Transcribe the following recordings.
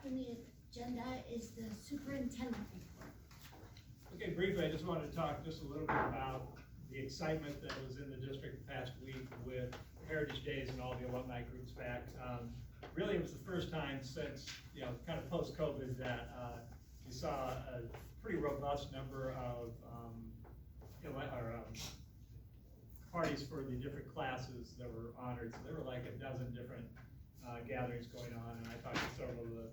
up on the agenda is the superintendent report. Okay, briefly, I just wanted to talk just a little bit about the excitement that was in the district the past week with Heritage Days and all the alumni groups back. Really, it was the first time since, kind of post-COVID that we saw a pretty robust number of parties for the different classes that were honored. So there were like a dozen different gatherings going on, and I talked to several of the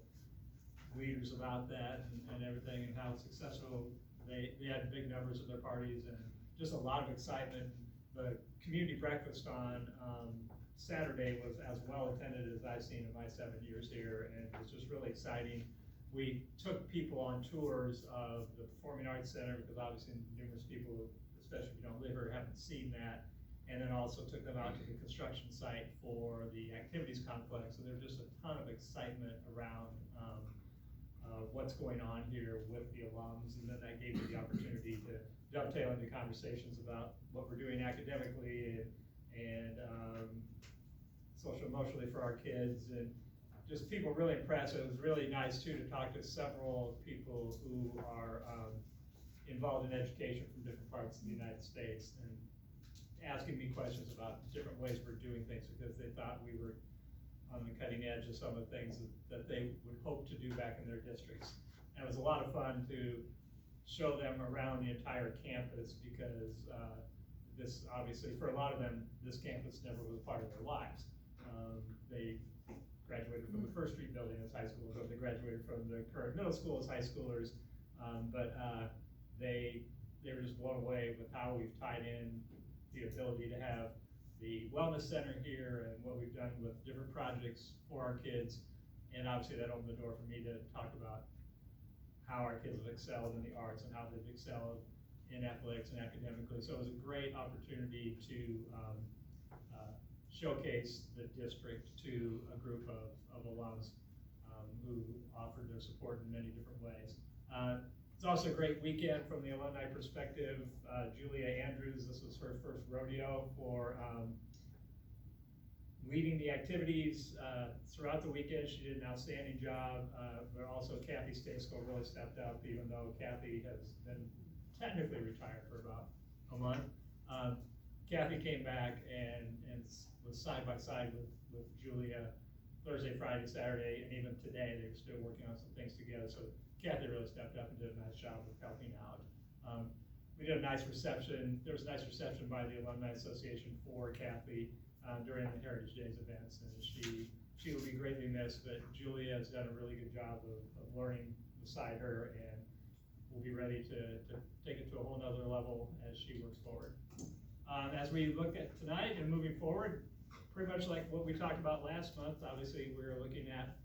leaders about that and everything, and how successful they had big numbers of their parties and just a lot of excitement. The community breakfast on Saturday was as well attended as I've seen in my 7 years here, and it was just really exciting. We took people on tours of the Performing Arts Center, because obviously numerous people, especially if you don't live here, haven't seen that. And then also took them out to the construction site for the activities complex. So there was just a ton of excitement around what's going on here with the alums. And then that gave me the opportunity to dovetail into conversations about what we're doing academically and social emotionally for our kids. And just people really impressed. It was really nice too to talk to several people who are involved in education from different parts of the United States, and asking me questions about different ways we're doing things, because they thought we were on the cutting edge of some of the things that they would hope to do back in their districts. And it was a lot of fun to show them around the entire campus, because this obviously, for a lot of them, this campus never was a part of their lives. They graduated from the First Street building as high schoolers, or they graduated from the current middle school as high schoolers, but they were just blown away with how we've tied in the ability to have the wellness center here and what we've done with different projects for our kids. And obviously that opened the door for me to talk about how our kids have excelled in the arts and how they've excelled in athletics and academically. So it was a great opportunity to showcase the district to a group of alums who offered their support in many different ways. It's also a great weekend from the alumni perspective. Julia Andrews, this was her first rodeo for leading the activities throughout the weekend. She did an outstanding job, but also Kathy Stasko really stepped up, even though Kathy has been technically retired for about a month. Kathy came back and was side by side with Julia Thursday, Friday, Saturday, and even today they're still working on some things together. So Kathy really stepped up and did a nice job of helping out. We did a nice reception. There was a nice reception by the Alumni Association for Kathy during the Heritage Days events, and she will be greatly missed, but Julia has done a really good job of learning beside her, and we'll be ready to take it to a whole nother level as she works forward. As we look at tonight and moving forward, pretty much like what we talked about last month, obviously we're looking at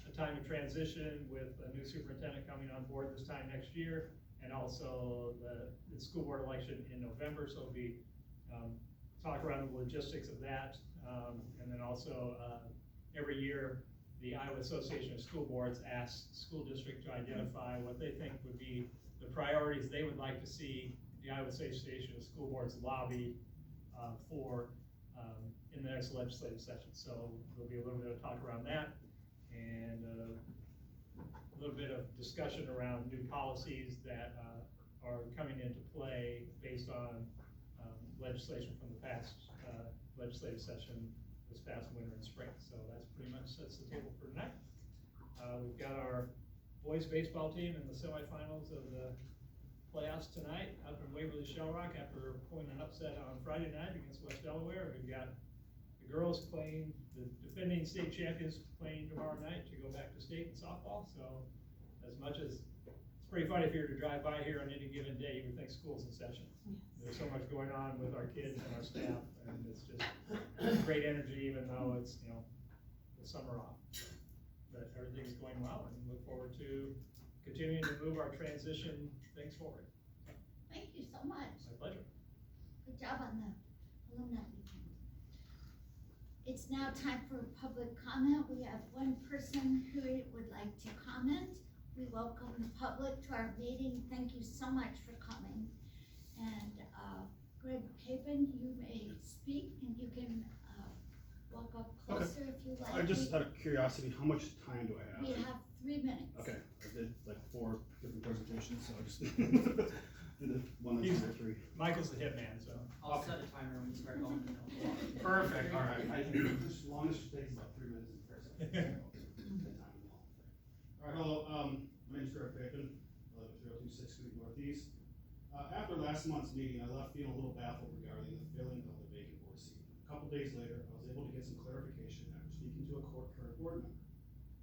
a time of transition with a new superintendent coming on board this time next year, and also the school board election in November. So it'll be talk around the logistics of that, and then also every year the Iowa Association of School Boards asks school district to identify what they think would be the priorities they would like to see the Iowa Association of School Boards lobby for in the next legislative session. So there'll be a little bit of talk around that, and a little bit of discussion around new policies that are coming into play based on legislation from the past legislative session this past winter and spring. So that's pretty much sets the table for tonight. We've got our boys baseball team in the semifinals of the playoffs tonight up in Waverly Shell Rock after pulling an upset on Friday night against West Delaware. We've got the girls playing, the defending state champions playing tomorrow night to go back to state in softball. So as much as it's pretty funny if you were to drive by here on any given day, you would think school's in session. Yes. There's so much going on with our kids and our staff, and it's just great energy, even though it's, the summer off. But everything's going well, and look forward to continuing to move our transition things forward. Thank you so much. My pleasure. Good job on the alumni weekend. It's now time for public comment. We have one person who would like to comment. We welcome the public to our meeting. Thank you so much for coming. And Greg Capen, you may speak, and you can walk up closer if you like. I just out of curiosity, how much time do I have? We have 3 just do the one that's number 3. Michael's the hitman, so. I'll set a timer when you start going. Perfect. All right, I can, as long as it takes about 3 minutes and 4 seconds. All right, hello, my name's Greg Bacon, I live at 302 6th Street Northeast. After last month's meeting, I left feeling a little baffled regarding the filling of the vacant board seat. A couple days later, I was able to get some clarification after speaking to a current board member.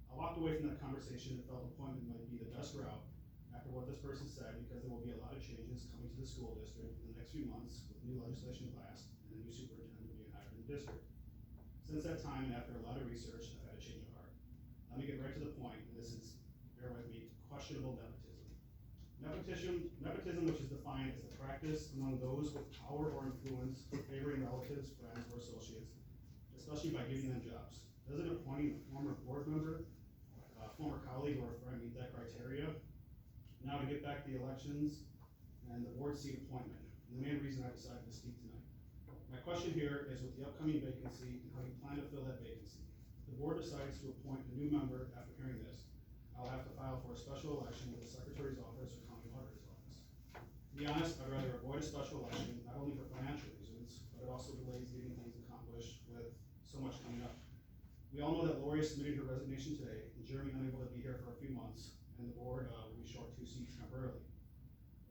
I walked away from that conversation and felt appointment might be the best route after what this person said, because there will be a lot of changes coming to the school district in the next few months with new legislation passed and a new superintendent being hired in the district. Since that time, and after a lot of research, I've had a change of heart. Let me get right to the point, and this is, bear with me, questionable nepotism. Nepotism, which is defined as the practice among those with power or influence favoring relatives, friends, or associates, especially by giving them jobs. Doesn't appointing a former board member, former colleague, or a friend meet that criteria? Now to get back to the elections and the board seat appointment, and the main reason I decided to speak tonight. My question here is with the upcoming vacancy and how you plan to fill that vacancy. If the board decides to appoint a new member after hearing this, I'll have to file for a special election with the Secretary's office or County Auditor's office. To be honest, I'd rather avoid a special election, not only for financial reasons, but it also delays getting things accomplished with so much coming up. We all know that Lori is submitting her resignation today, and Jeremy unable to be here for a few months, and the board will be short 2 seats temporarily.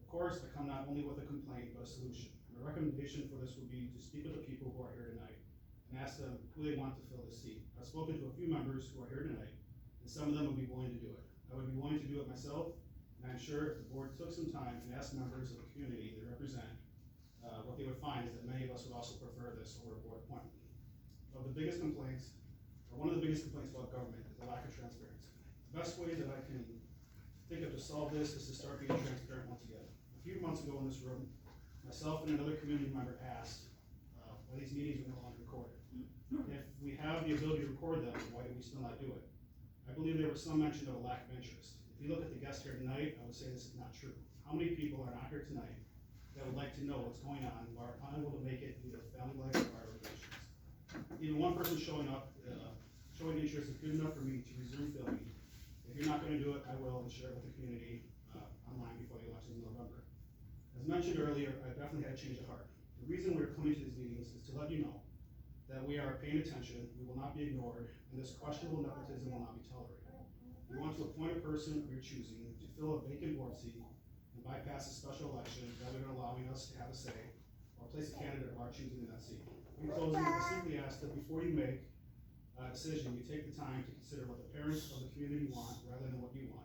Of course, I come not only with a complaint, but a solution. My recommendation for this would be to speak with the people who are here tonight and ask them who they want to fill this seat. I've spoken to a few members who are here tonight, and some of them would be willing to do it. I would be willing to do it myself, and I'm sure if the board took some time and asked members of the community they represent, what they would find is that many of us would also prefer this over a board appointment. One of the biggest complaints about government is the lack of transparency. The best way that I can think of to solve this is to start being transparent once again. A few months ago in this room, myself and another community member asked why these meetings are no longer recorded. If we have the ability to record them, why do we still not do it? I believe there was some mention of a lack of interest. If you look at the guests here tonight, I would say this is not true. How many people are not here tonight that would like to know what's going on or are unable to make it due to family life or prior obligations? Even one person showing up, showing interest is good enough for me to resume filming. If you're not gonna do it, I will, and share it with the community online before the election in November. As mentioned earlier, I definitely had a change of heart. The reason we're coming to these meetings is to let you know that we are paying attention, we will not be ignored, and this questionable nepotism will not be tolerated. We want to appoint a person of your choosing to fill a vacant board seat and bypass a special election rather than allowing us to have a say or place a candidate of our choosing in that seat. In closing, I simply ask that before you make a decision, you take the time to consider what the parents of the community want rather than what you want.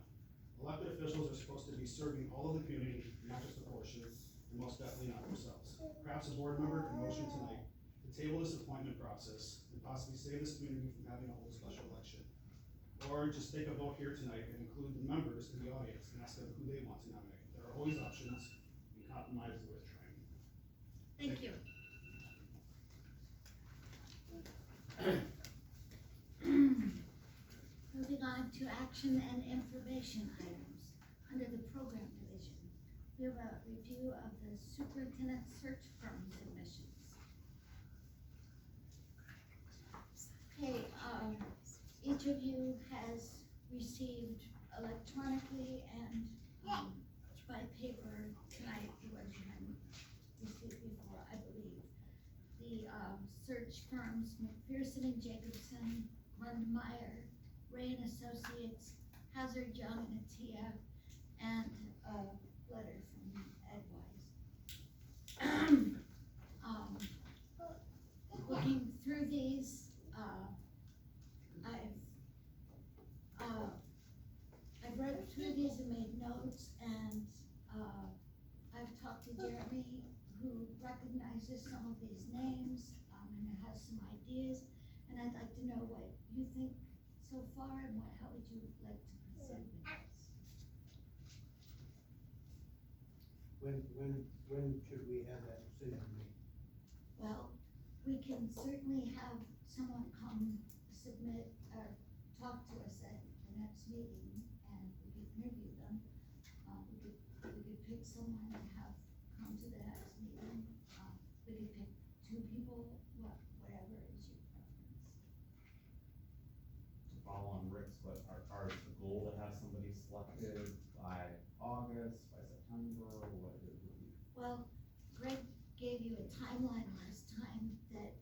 Elected officials are supposed to be serving all of the community, not just a portion, and most definitely not themselves. Perhaps a board member can motion tonight to table this appointment process and possibly save this community from having a whole special election. Or just take a vote here tonight and include the members in the audience and ask them who they want to nominate. There are always options, and compromise is worth trying. Thank you. Moving on to action and information items. Under the program division, we have a review of the superintendent search firm submissions. Okay, each of you has received electronically and by paper tonight, the version I received before, I believe. The search firms McPherson and Jacobson, Lundmeyer, Ray and Associates, Hazard, Young and Atia, and a letter from Ed Wise. Looking through these, I've read through these and made notes, and I've talked to Jeremy, who recognizes some of these names, and has some ideas, and I'd like to know what you think so far, and how would you like to proceed with this? When should we have that decision made? Well, we can certainly have someone come submit or talk to us at the next meeting, and we could interview them. We could pick someone and have come to the next meeting. We could pick 2 people, whatever is your preference. To follow on Rick's, but are the goal to have somebody selected by August, by time, or what it would be? Well, Greg gave you a timeline last time that,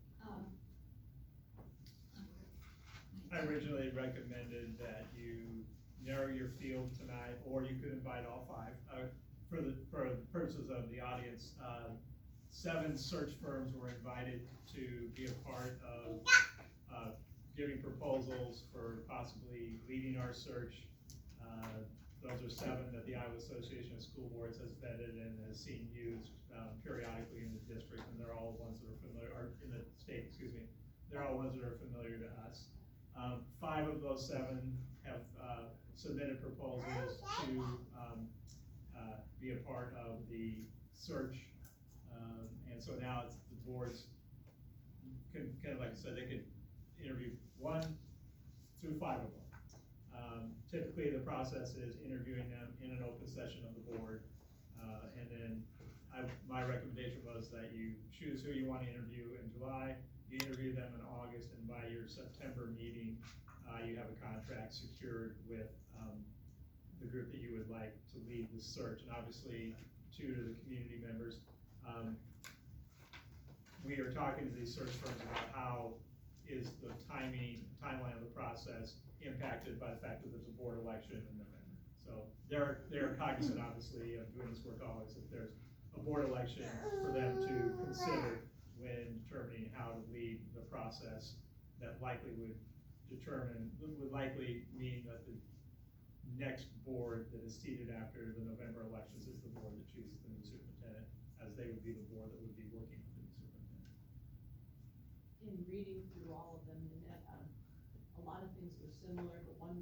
I originally recommended that you narrow your field tonight, or you could invite all five. For the purposes of the audience, 7 search firms were invited to be a part of giving proposals for possibly leading our search. Those are 7 that the Iowa Association of School Boards has vetted and has seen used periodically in the district, and they're all ones that are familiar, or in the state, excuse me. They're all ones that are familiar to us. 5 of those 7 have submitted proposals to be a part of the search. And so now it's the boards can, kind of like I said, they could interview 1 through 5 of them. Typically, the process is interviewing them in an open session of the board. And then my recommendation was that you choose who you want to interview in July, you interview them in August, and by your September meeting, you have a contract secured with the group that you would like to lead the search. And obviously, 2 to the community members. We are talking to these search firms about how is the timeline of the process impacted by the fact that there's a board election in November. So they're cognizant, obviously, of doing this work always, if there's a board election for them to consider when determining how to lead the process. That likely would likely mean that the next board that is seated after the November elections is the board that chooses the new superintendent, as they would be the board that would be working with the new superintendent. In reading through all of them, and a lot of things were similar, but the one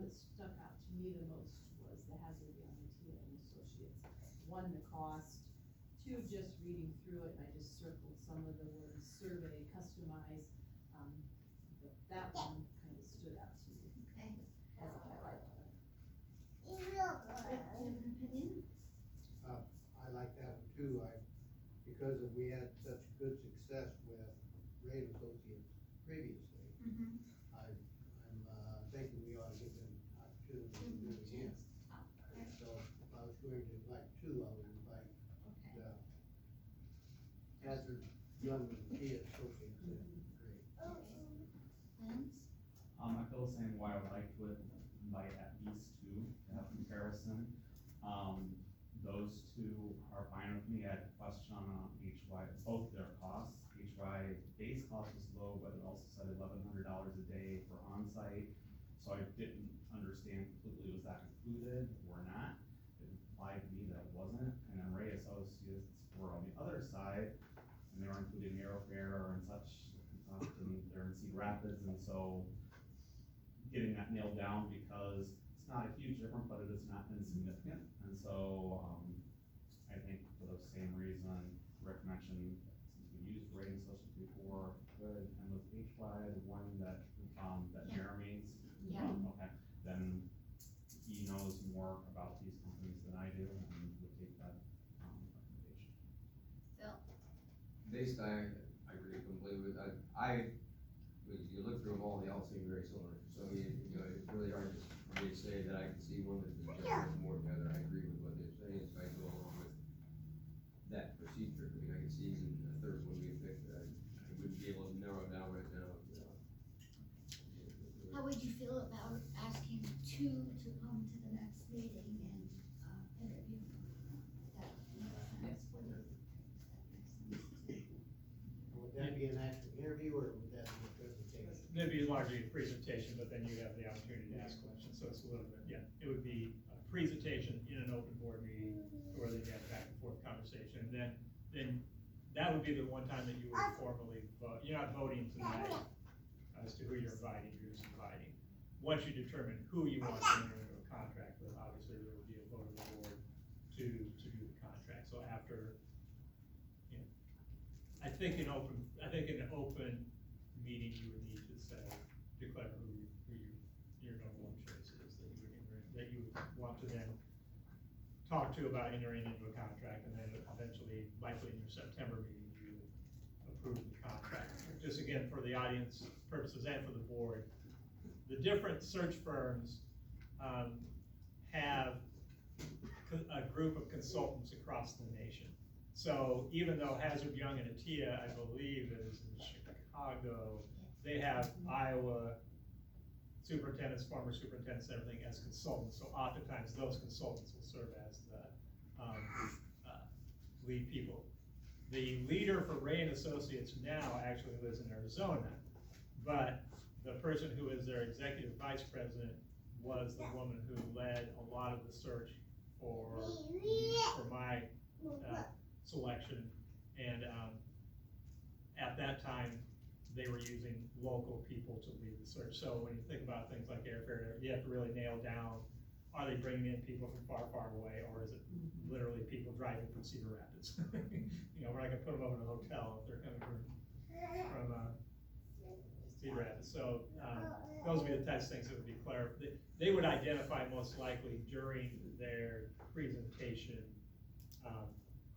that stuck out to me the most was the hazard guarantee and associates. 1, the cost. 2, just reading through it, and I just circled some of the words: survey, customize. That one kind of stood out to me okay. as a highlight. Rick, do you have an opinion? I like that one too, because we had such good success with Ray and Associates previously. Mm-hmm. I'm thinking we ought to give them an opportunity to do it again. Okay. So if I was going to invite 2, I would invite Okay. the Hazard Guarantee Associates. Great. Lance? I feel the same way. I would like to invite at least 2 to have comparison. Those 2 are fine with me. I had a question on HY, both their costs. HY base cost was low, but it also said $1,100 a day for onsite. So I didn't understand completely, was that included or not? It implied to me that it wasn't. And then Ray Associates were on the other side, and they were including airfare and such. And they're in Cedar Rapids, and so getting that nailed down, because it's not a huge difference, but it is not insignificant. And so I think for the same reason Rick mentioned, since we used Ray and Associates before, good, and with HY, the one that Yeah. Jeremy's, Yeah. okay, then he knows more about these companies than I do, and would take that recommendation. Phil? Based, I agree completely with that. You look through them all, they all seem very similar. So it's really hard for me to say that I can see one that just more together. I agree with what they're saying, if I go along with that procedure. I mean, I can see even a third one being picked. I wouldn't be able to narrow it down right now. How would you feel about asking 2 to come to the next meeting and interview? That makes sense. What do you think? Does that make sense? Would that be an actual interview, or would that be a presentation? Maybe largely a presentation, but then you have the opportunity to ask questions, so it's a little bit, yeah. It would be a presentation in an open board meeting, where they have back and forth conversation. And then that would be the one time that you would formally vote. You're not voting tonight as to who you're inviting, you're just inviting. Once you determine who you want to enter into a contract with, obviously there would be a vote of the board to do the contract. So after, I think in an open meeting, you would need to say, declare who your number 1 choice is that you would want to then talk to about entering into a contract, and then eventually, likely in your September meeting, you would approve the contract. Just again, for the audience purposes and for the board, the different search firms have group of consultants across the nation. So even though Hazard Young and Atia, I believe, is in Chicago, they have Iowa superintendents, former superintendents, everything as consultants. So oftentimes those consultants will serve as the lead people. The leader for Ray and Associates now actually lives in Arizona, but the person who is their executive vice president was the woman who led a lot of the search for my selection. And at that time, they were using local people to lead the search. So when you think about things like airfare, you have to really nail down, are they bringing in people from far, far away, or is it literally people driving from Cedar Rapids? You know, we're not gonna put them over in a hotel if they're coming from Cedar Rapids. So those would be the types of things that would be clarified. They would identify most likely during their presentation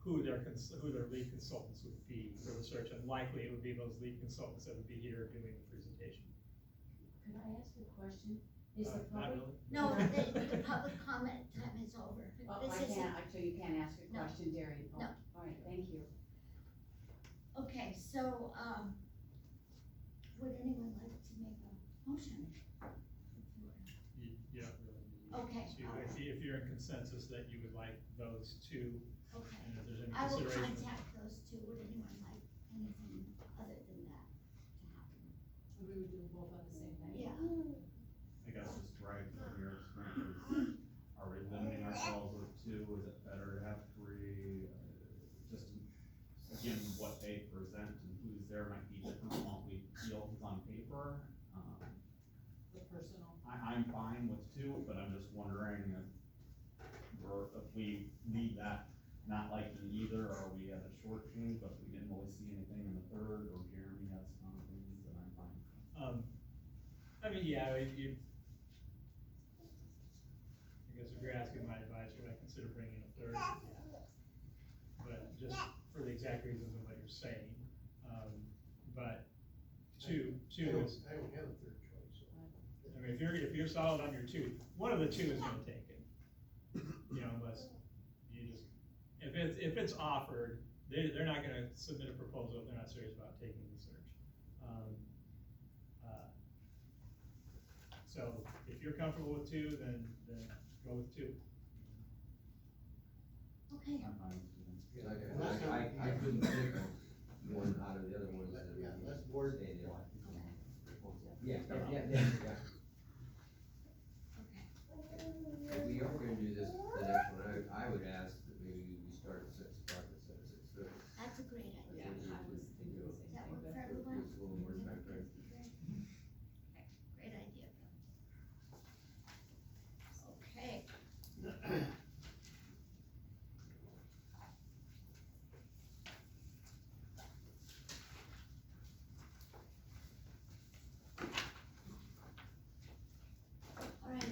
who their lead consultants would be for the search, and likely it would be those lead consultants that would be here doing the presentation. Could I ask a question? Is the Not public? really. No, the public comment time is over. Oh, This I isn't- can't, so you can't ask a No. question, Darian? Oh, No. All right, thank you. Okay, so, would anyone like to make a motion? You don't really need. Okay. to. If you're in consensus that you would like those two, Okay, and if there's any I will consideration. contact those two. Would anyone like anything other than that to happen? So we would do them both on the same night? Yeah. I guess just right from your experience, are we limiting ourselves with two? Is it better to have three? Just again, what they present and who's there might be different from what we feel is on paper. The personal. I'm fine with two, but I'm just wondering if we leave that not liking either, or we have a short change, but we didn't really see anything in the third, or Jeremy has some things that I'm fine. I mean, yeah, I guess if you're asking my advice, would I consider bringing a third? Yeah. But just for the exact reasons of what you're saying, but two is, I don't have a third choice, so. I mean, if you're solid on your two, one of the two is gonna take it. You know, unless you just, if it's offered, they're not gonna submit a proposal if they're not serious about taking the search. So if you're comfortable with two, then go with two. Okay, I'm fine with two. I couldn't pick one out of the other ones that we Yeah, let's board. stayed in. okay, Yeah. okay. If we are gonna do this, the next one, I would ask that maybe we start at 6 o'clock instead of 6:30. That's a great idea. Yeah, I was thinking the Does same that thing, work but for everyone? It's a little more time frame. Okay, great idea, Bill. Okay. All right,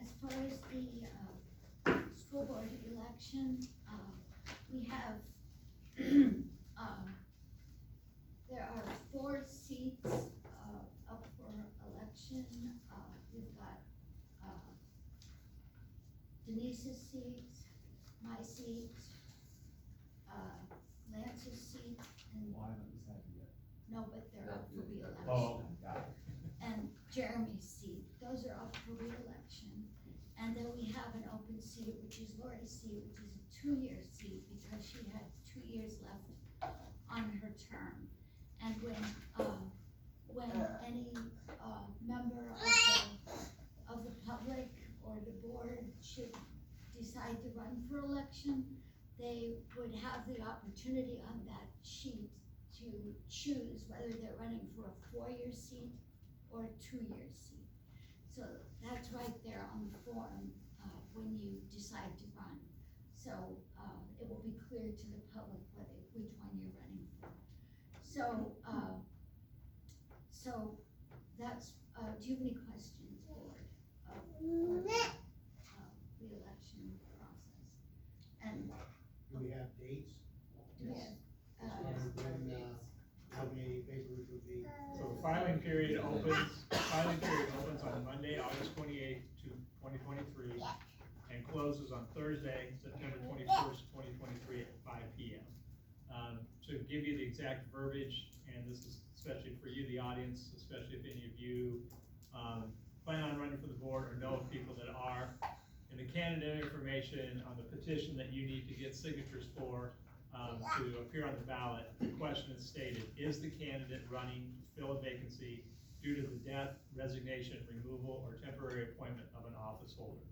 as far as the, school board election, we have, there are 4 seats, up for election. We've got, Denise's seat, my seat, Lance's seat, and, Why haven't we decided yet? no, but they're up for reelection. Oh, got it. And Jeremy's seat, those are up for reelection. And then we have an open seat, which is Lori's seat, which is a 2-year seat, because she had 2 years left on her term. And when any, member of the public or the board should decide to run for election, they would have the opportunity on that sheet to choose whether they're running for a 4-year seat or a 2-year seat. So that's right there on the form, when you decide to run. So, it will be clear to the public which one you're running for. So, that's, do you have any questions, board, for the, re-election process? And, Do we have dates? do we have, When, how many papers would be? So the filing period opens on Monday, August 28th, 2023, and closes on Thursday, September 21st, 2023 at 5 p.m. To give you the exact verbiage, and this is especially for you, the audience, especially if any of you plan on running for the board or know of people that are, in the candidate information on the petition that you need to get signatures for to appear on the ballot, the question is stated, is the candidate running to fill a vacancy due to the death, resignation, removal, or temporary appointment of an office holder?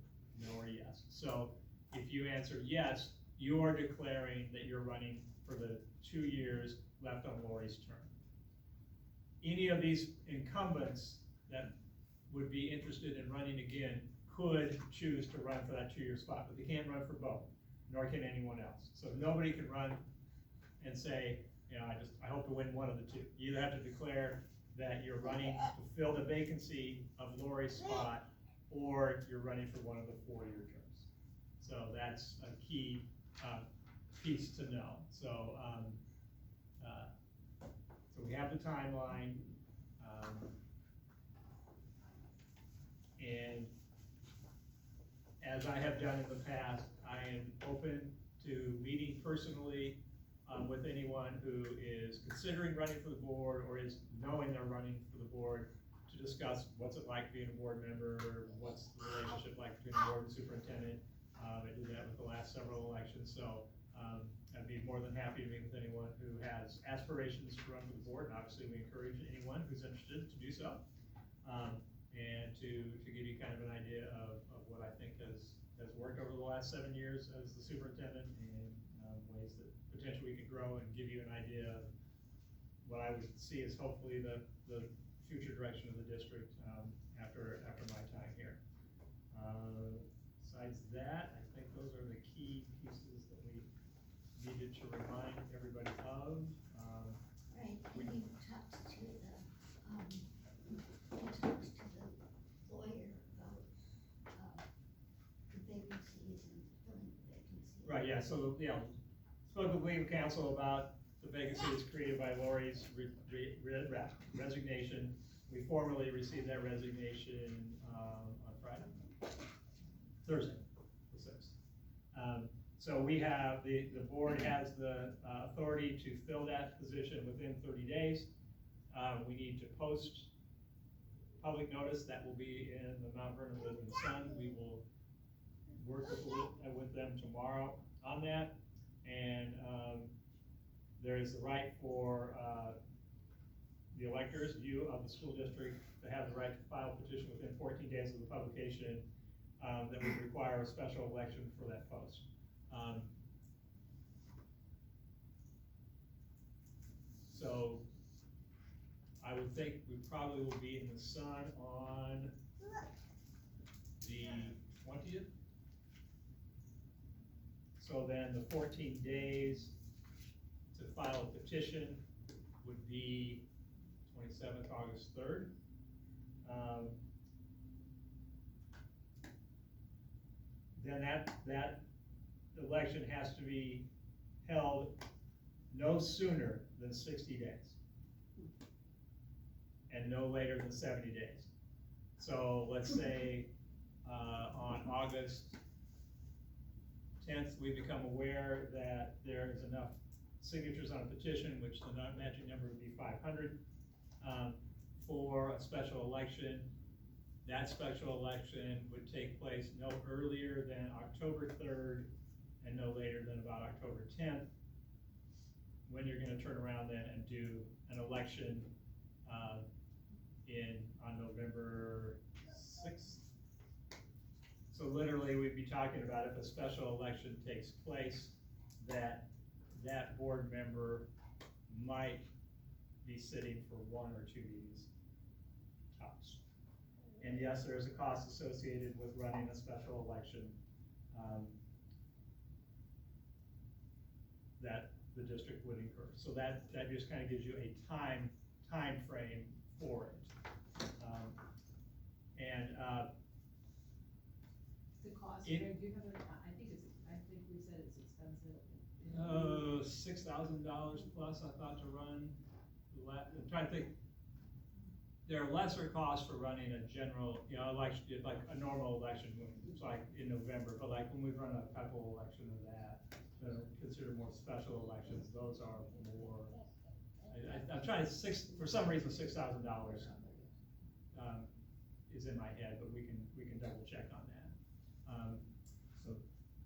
No or yes. So if you answer yes, you are declaring that you're running for the 2 years left on Lori's term. Any of these incumbents that would be interested in running again could choose to run for that 2-year spot, but they can't run for both, nor can anyone else. So nobody can run and say, you know, I hope to win one of the two. You either have to declare that you're running to fill the vacancy of Lori's spot, or you're running for one of the 4-year terms. So that's a key piece to know. So so we have the timeline, and as I have done in the past, I am open to meeting personally with anyone who is considering running for the board or is knowing they're running for the board to discuss what's it like being a board member, what's the relationship like between the board and superintendent. I did that with the last several elections, so I'd be more than happy to meet with anyone who has aspirations to run for the board, and obviously we encourage anyone who's interested to do so, and to give you kind of an idea of what I think has worked over the last 7 years as the superintendent, and ways that potentially we could grow, and give you an idea of what I would see as hopefully the future direction of the district after my time here. Besides that, I think those are the key pieces that we needed to remind everybody of. Right, and you talked to the lawyer about the vacancies and filling the vacancies. Right, yeah, so, spoke with legal counsel about the vacancies created by Lori's resignation. We formally received that resignation on Friday? Thursday, the 6th. So we have, the board has the authority to fill that position within 30 days. We need to post public notice. That will be in the Mount Vernon Legislature Sun. We will work with them tomorrow on that. And there is the right for the electors, you of the school district, to have the right to file a petition within 14 days of the publication that would require a special election for that post. So I would think we probably will be in the Sun on the 20th. So then the 14 days to file a petition would be 27th, August 3rd. Then that election has to be held no sooner than 60 days and no later than 70 days. So let's say on August 10th, we become aware that there is enough signatures on a petition, which the magic number would be 500, for a special election. That special election would take place no earlier than October 3rd and no later than about October 10th, when you're going to turn around then and do an election on November 6th. So literally, we'd be talking about if a special election takes place, that board member might be sitting for 1 or 2 meetings tops. And yes, there is a cost associated with running a special election that the district would incur. So that just kind of gives you a time frame for it. The cost, It- Greg, do you have I think we said it's expensive. $6,000 plus, I thought, to run. I'm trying to think. there are lesser costs for running a general, election, like a normal election, it's like in November, but like when we've run a couple election of that, considered more special elections, those are more, I'm trying to, for some reason, $6,000, is in my head, but we can double check on that. So,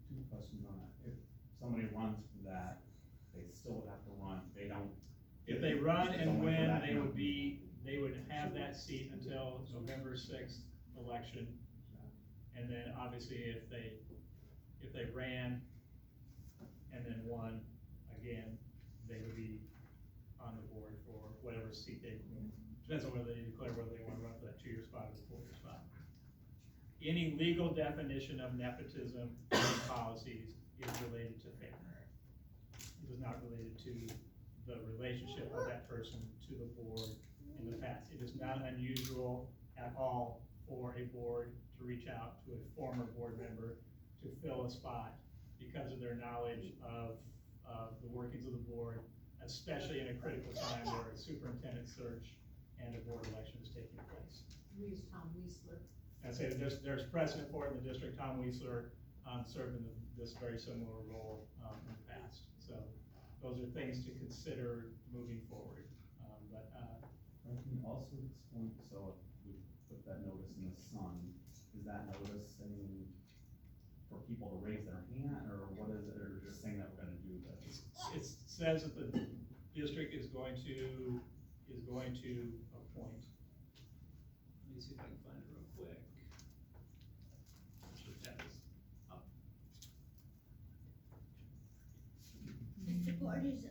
two questions on that. If somebody runs for that, they still would have to run, they don't. If they run it's and only for win, that they year. would have that seat until November 6th election. And then obviously if they ran and then won again, they would be on the board for whatever seat they, depends on whether they declare whether they want to run for that 2-year spot or the 4-year spot. Any legal definition of nepotism in policies is related to favor. It is not related to the relationship of that person to the board in the past. It is not unusual at all for a board to reach out to a former board member to fill a spot because of their knowledge of the workings of the board, especially in a critical time where a superintendent search and a board election is taking place. We use Tom Weisler. I say there's precedent for it in the district. Tom Weisler served in this very similar role in the past. So those are things to consider moving forward. Can you also explain, so if we put that notice in the Sun, is that notice saying for people to raise their hand, or what is it, or just saying that we're gonna do this? It says that the district is going to appoint. Let me see if I can find it real quick. I should have this up. The board is, the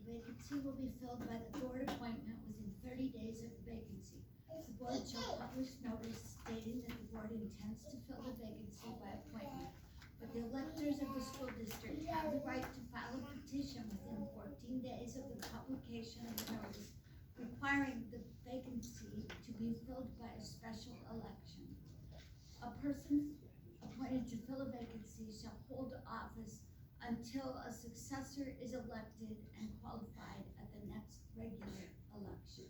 vacancy will be filled by the board appointment within 30 days of the vacancy. The board shall publish notice stating that the board intends to fill the vacancy by appointment, but the electors of the school district have the right to file a petition within 14 days of the publication of the notice, requiring the vacancy to be filled by a special election. A person appointed to fill a vacancy shall hold office until a successor is elected and qualified at the next regular election.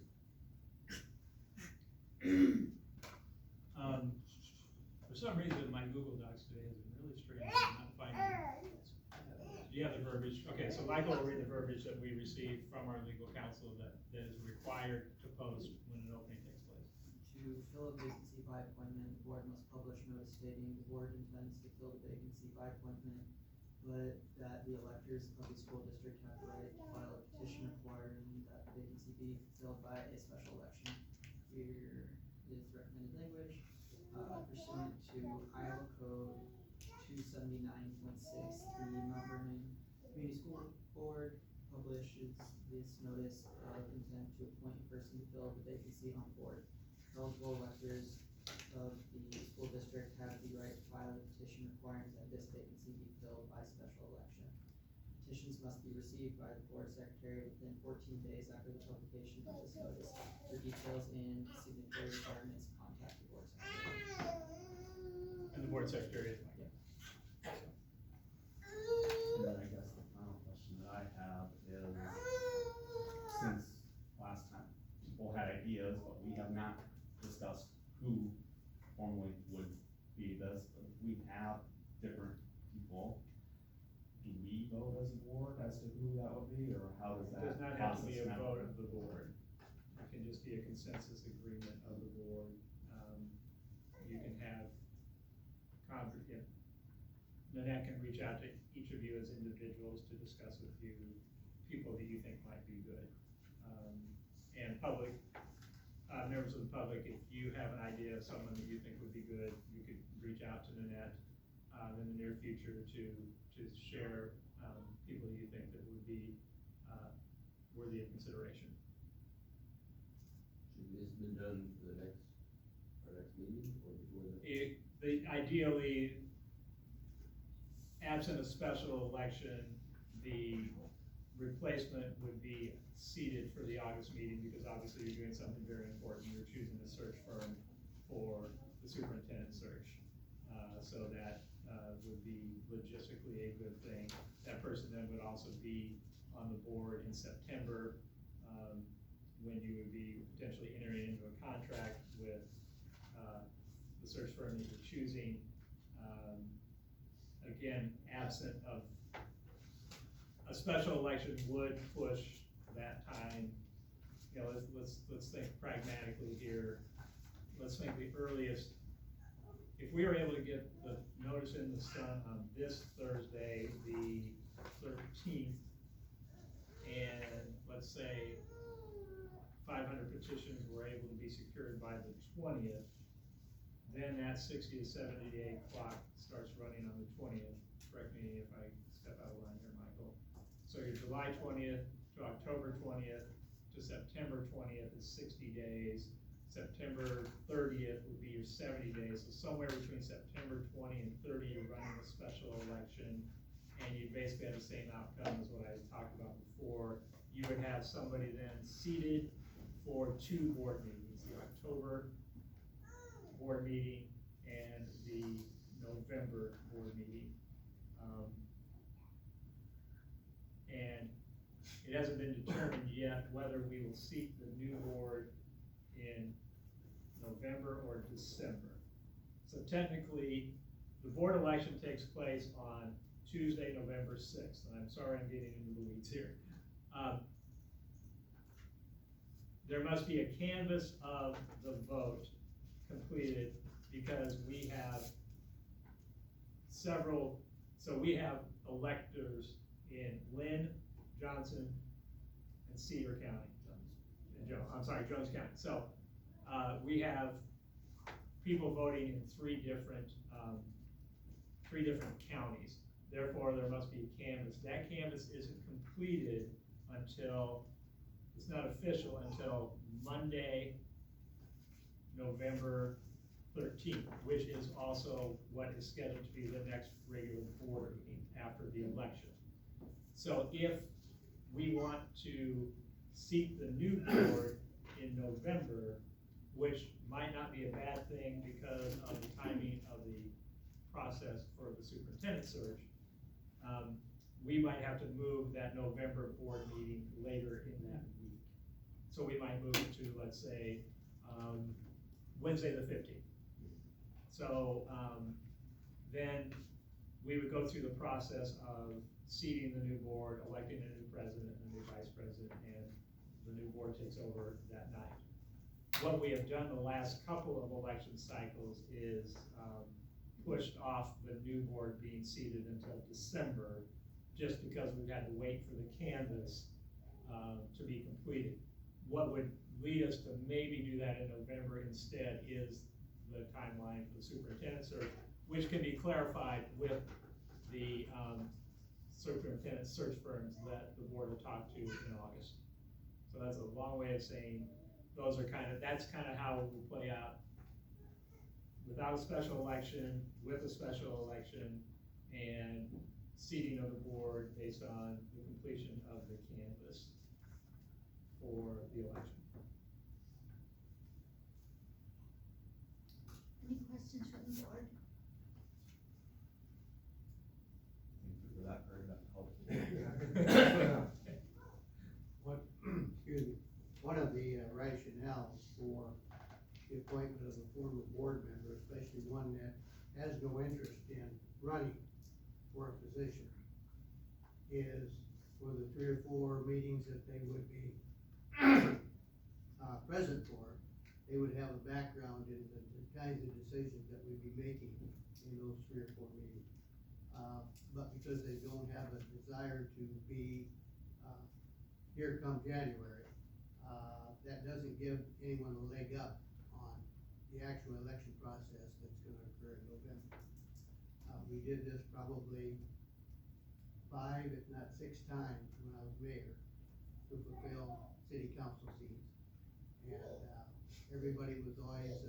For some reason, my Google Docs today has been really strange. I'm not finding it. Do you have the verbiage? Okay, so Michael will read the verbiage that we received from our legal counsel that is required to post when an opening takes place. To fill a vacancy by appointment, the board must publish notice stating the board intends to fill the vacancy by appointment, but that the electors of the school district have the right to file a petition requiring that the vacancy be filled by a special election. Here is recommended language, pursuant to Iowa Code 279.6, the Mount Vernon Community School Board publishes this notice of intent to appoint a person to fill the vacancy on the board. Eligible electors of the school district have the right to file a petition requiring that this vacancy be filled by special election. Petitions must be received by the board secretary within 14 days after the publication of this notice. For details and signatory requirements, contact the board secretary. And the board secretary is Michael. And then I guess the final question that I have is, since last time people had ideas, but we have not discussed who formally would be this, but if we have different people, do we vote as a board as to who that would be, or how does It that does not have to be a process vote happen? of the board. It can just be a consensus agreement of the board. You can have, Nanette can reach out to each of you as individuals to discuss with you people that you think might be good. And public, members of the public, if you have an idea of someone that you think would be good, you could reach out to Nanette in the near future to share people you think that would be worthy of consideration. Should this been done for our next meeting, or before that? Ideally, absent a special election, the replacement would be seated for the August meeting, because obviously you're doing something very important. You're choosing a search firm for the superintendent search. So that would be logistically a good thing. That person then would also be on the board in September, when you would be potentially entering into a contract with, the search firm that you're choosing. Again, absent of, a special election would push that time. You know, let's think pragmatically here. Let's think the earliest, if we were able to get the notice in the Sun on this Thursday, the 13th, and let's say 500 petitions were able to be secured by the 20th, then that 60 to 70 day clock starts running on the 20th. Correct me if I step out of line here, Michael. So your July 20th to October 20th to September 20th is 60 days. September 30th would be your 70 days. So somewhere between September 20 and 30, you're running a special election, and you basically have the same outcome as what I talked about before. You would have somebody then seated for 2 board meetings, the October board meeting and the November board meeting. And it hasn't been determined yet whether we will seat the new board in November or December. So technically, the board election takes place on Tuesday, November 6th, and I'm sorry I'm getting into the weeds here. There must be a canvass of the vote completed, because we have several, so we have electors in Lynn, Johnson, and Cedar County. Jones County. So, we have people voting in three different counties. Therefore, there must be a canvass. That canvass isn't completed until, it's not official until Monday, November 13th, which is also what is scheduled to be the next regular board meeting after the election. So if we want to seat the new board in November, which might not be a bad thing because of the timing of the process for the superintendent search, we might have to move that November board meeting later in that week. So we might move it to, let's say, Wednesday the 15th. So then we would go through the process of seating the new board, electing a new president, a new vice president, and the new board takes over that night. What we have done the last couple of election cycles is pushed off the new board being seated until December, just because we've had to wait for the canvass to be completed. What would lead us to maybe do that in November instead is the timeline for the superintendent search, which can be clarified with the superintendent search firms that the board will talk to in August. So that's a long way of saying those are that's kind of how it will play out without a special election, with a special election, and seating of the board based on the completion of the canvass for the election. Any questions from the board? Thank you for that, very helpful. Excuse me, one of the rationales for the appointment of a former board member, especially one that has no interest in running for a position, is for the 3 or 4 meetings that they would be present for, they would have a background in the kinds of decisions that we'd be making in those 3 or 4 meetings. But because they don't have a desire to be here come January, that doesn't give anyone a leg up on the actual election process that's gonna occur in November. We did this probably 5, if not 6 times when I was mayor to fulfill city council seats. And everybody was always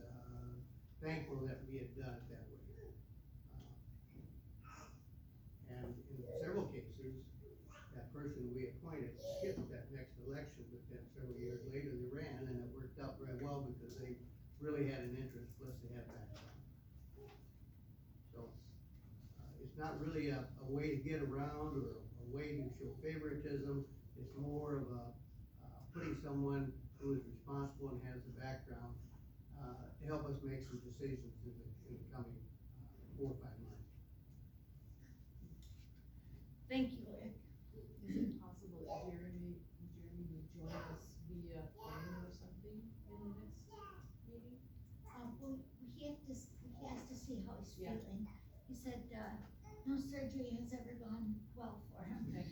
thankful that we had done it that way. And in several cases, that person we appointed skipped that next election, but then several years later they ran, and it worked out very well because they really had an interest, plus they had background. So it's not really a way to get around or a way to show favoritism. It's more of a, putting someone who is responsible and has the background, to help us make some decisions in the coming, 4 or 5 months. Thank you, Rick. Is it possible that Jeremy would join us via phone or something in the next meeting? Well, he has to see how he's Yeah. feeling. He said, no surgery has ever gone well for him, Okay.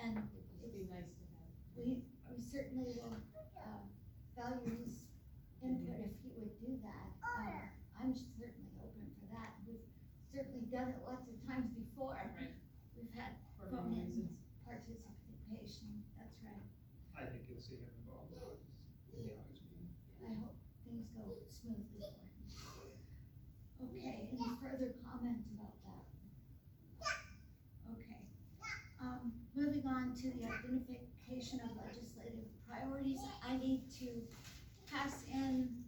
and It'd be nice to have. we certainly will, value his input if he would do that. I'm certainly open for that. We've certainly done it lots of times before. Right. We've had For phone many in reasons. participation, that's right. I think you'll see him involved in the August meeting. I hope things go smoothly for him. Okay, any further comment about that? Okay, moving on to the identification of legislative priorities, I need to pass in,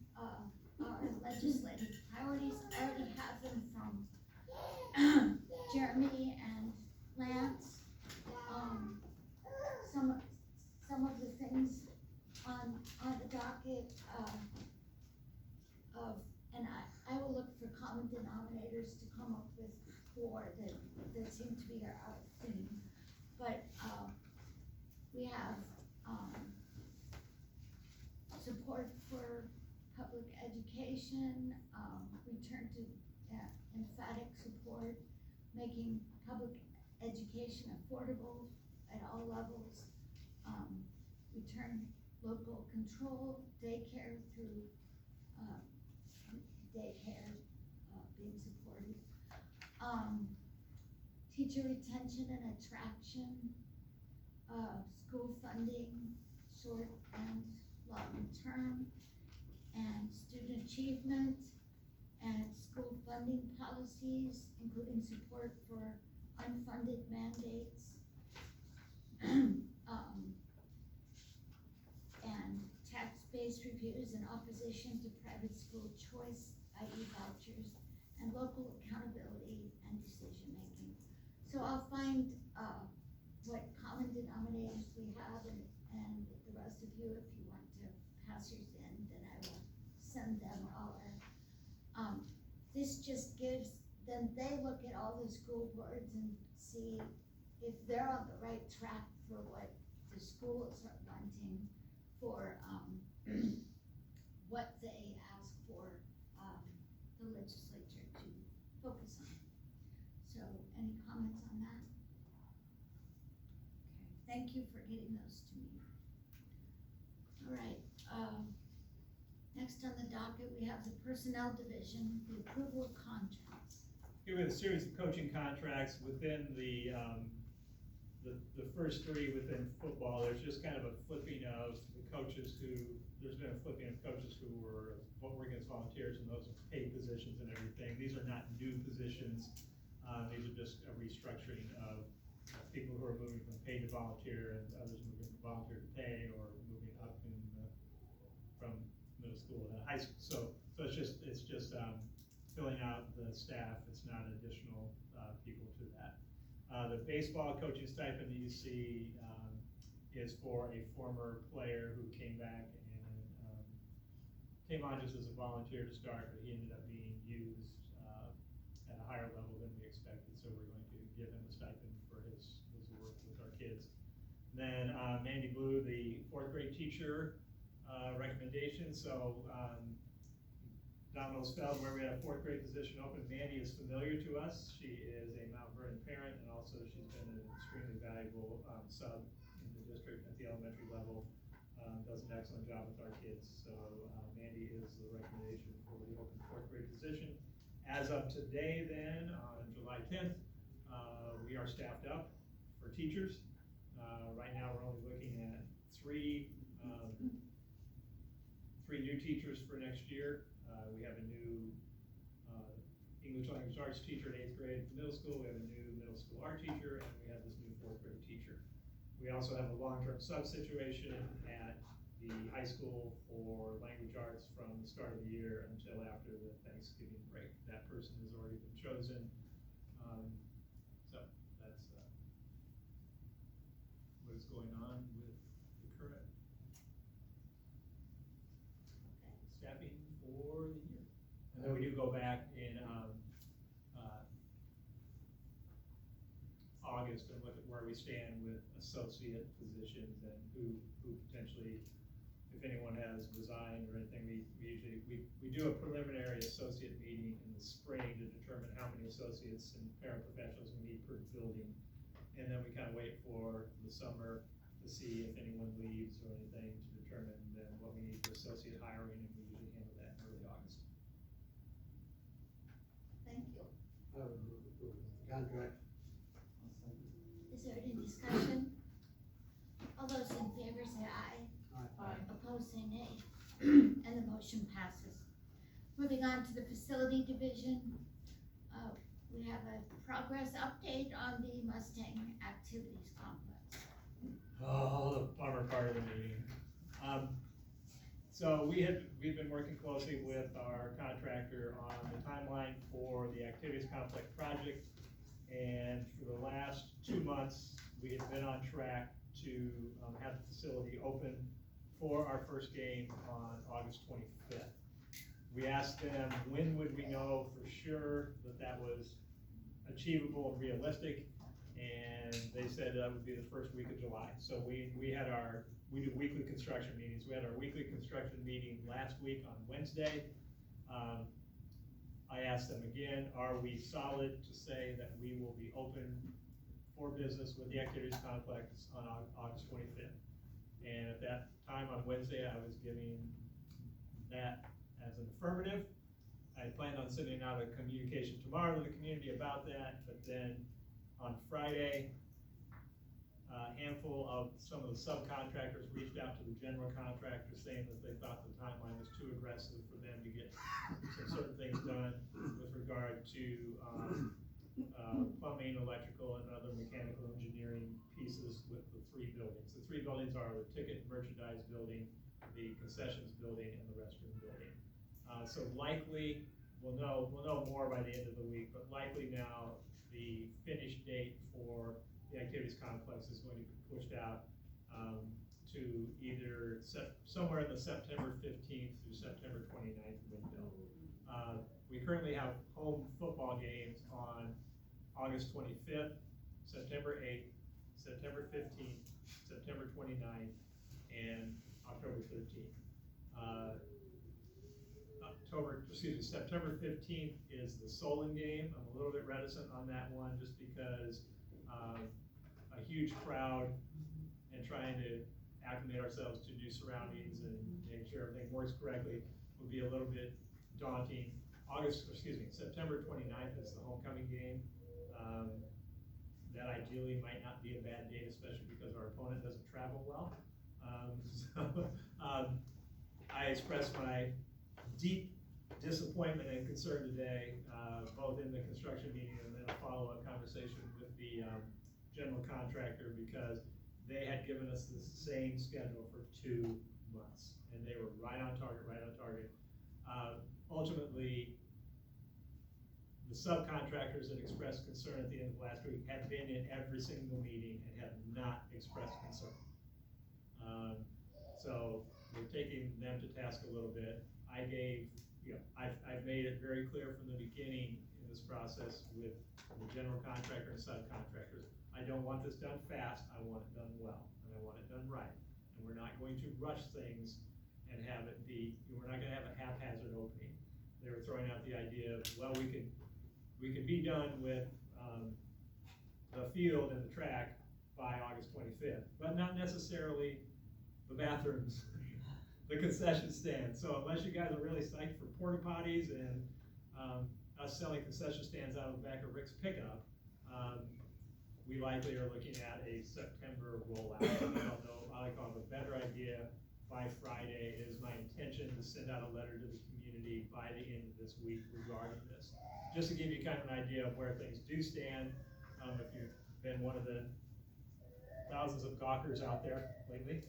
our legislative priorities. I already have them from Jeremy and Lance. Some of the things on the docket, and I will look for common denominators to come up with 4 that seem to be our theme. But, we have, support for public education, return to emphatic support, making public education affordable at all levels, return local control, daycare through, daycare, being supported. Teacher retention and attraction, school funding, short and long term, and student achievement, and school funding policies, including support for unfunded mandates, and tax-based reviews in opposition to private school choice, i.e. vouchers, and local accountability and decision-making. So I'll find, what common denominators we have, and the rest of you, if you want to pass yours in, then I will send them all. This just gives, then they look at all the school boards and see if they're on the right track for what the schools are wanting for, what they ask for, the legislature to focus on. So, any comments on that? Okay, thank you for getting those to me. All right, next on the docket, we have the Personnel Division, the approval of contracts. Here we have a series of coaching contracts within the first 3 within football. There's just kind of a flipping of the coaches there's been a flipping of coaches who were working as volunteers, and those are paid positions and everything. These are not new positions. These are just a restructuring of people who are moving from paid to volunteer, and others moving from volunteer to pay, or moving up from middle school to high school. So it's just filling out the staff. It's not additional people to that. The baseball coaching stipend that you see is for a former player who came back and came on just as a volunteer to start, but he ended up being used at a higher level than we expected. So we're going to give him a stipend for his work with our kids. Then Mandy Blue, the 4th grade teacher recommendation. So dominoes fell where we had a 4th grade position open. Mandy is familiar to us. She is a Mount Vernon parent, and also she's been an extremely valuable sub in the district at the elementary level. Does an excellent job with our kids. So Mandy is the recommendation for the open 4th grade position. As of today then, on July 10th, we are staffed up for teachers. Right now, we're only looking at 3 new teachers for next year. We have a new English language arts teacher at 8th grade middle school. We have a new middle school art teacher, and we have this new 4th grade teacher. We also have a long-term sub situation at the high school for language arts from the start of the year until after the Thanksgiving break. That person has already been chosen. So that's what is going on with And we do go back in, August and look at where we stand with associate positions and who potentially, if anyone has resigned or anything, we do a preliminary associate meeting in the spring to determine how many associates and paraprofessionals we need per building. And then we kind of wait for the summer to see if anyone leaves or anything to determine then what we need for associate hiring, and we usually handle that in early August. Thank you. I would move approval of the contract. Is there any discussion? All those in favor say aye. Aye. Opposed say nay. And the motion passes. Moving on to the facility division. We have a progress update on the Mustang Activities Complex. Oh, the bummer part of the meeting. So we've been working closely with our contractor on the timeline for the activities complex project. And for the last 2 months, we have been on track to have the facility open for our first game on August 25th. We asked them, when would we know for sure that that was achievable and realistic? And they said that would be the first week of July. So we do weekly construction meetings. We had our weekly construction meeting last week on Wednesday. I asked them again, are we solid to say that we will be open for business with the activities complex on August 25th? And at that time on Wednesday, I was giving that as an affirmative. I planned on sending out a communication tomorrow to the community about that, but then on Friday, a handful of some of the subcontractors reached out to the general contractor saying that they thought the timeline was too aggressive for them to get some certain things done with regard to plumbing, electrical, and other mechanical engineering pieces with the 3 buildings. The 3 buildings are the ticket and merchandise building, the concessions building, and the restroom building. So likely, we'll know more by the end of the week, but likely now the finish date for the activities complex is going to be pushed out to either somewhere in the September 15th through September 29th window. We currently have home football games on August 25th, September 8th, September 15th, September 29th, and October 13th. September 15th is the Solon game. I'm a little bit reticent on that one just because a huge crowd and trying to acclimate ourselves to new surroundings and make sure everything works correctly would be a little bit daunting. September 29th is the homecoming game. That ideally might not be a bad date, especially because our opponent doesn't travel well. I expressed my deep disappointment and concern today, both in the construction meeting and then a follow-up conversation with the general contractor, because they had given us the same schedule for 2 months, and they were right on target. Ultimately, the subcontractors that expressed concern at the end of last week had been in every single meeting and have not expressed concern. So we're taking them to task a little bit. I've made it very clear from the beginning in this process with the general contractor and subcontractors. I don't want this done fast, I want it done well, and I want it done right. And we're not going to rush things and have it be, we're not gonna have a haphazard opening. They were throwing out the idea of, well, we could be done with the field and the track by August 25th, but not necessarily the bathrooms, the concession stand. So unless you guys are really psyched for porta potties and us selling concession stands out of the back of Rick's pickup, we likely are looking at a September rollout. I don't know, I have a better idea by Friday. It is my intention to send out a letter to the community by the end of this week regarding this. Just to give you kind of an idea of where things do stand, if you've been one of the thousands of gawkers out there lately.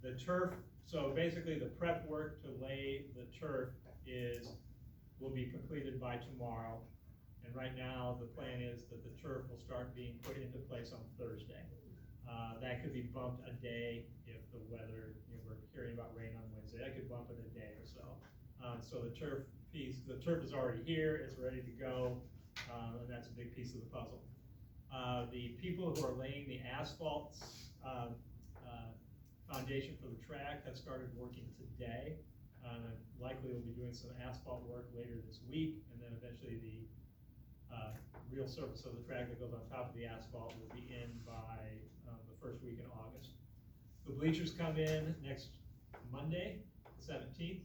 The turf, so basically the prep work to lay the turf will be completed by tomorrow. And right now, the plan is that the turf will start being put into place on Thursday. That could be bumped a day if the weather, we're hearing about rain on Wednesday, that could bump it a day or so. So the turf piece, the turf is already here, it's ready to go, and that's a big piece of the puzzle. The people who are laying the asphalt, foundation for the track have started working today. Likely we'll be doing some asphalt work later this week, and then eventually the real surface of the track that goes on top of the asphalt will be in by the first week in August. The bleachers come in next Monday, the 17th.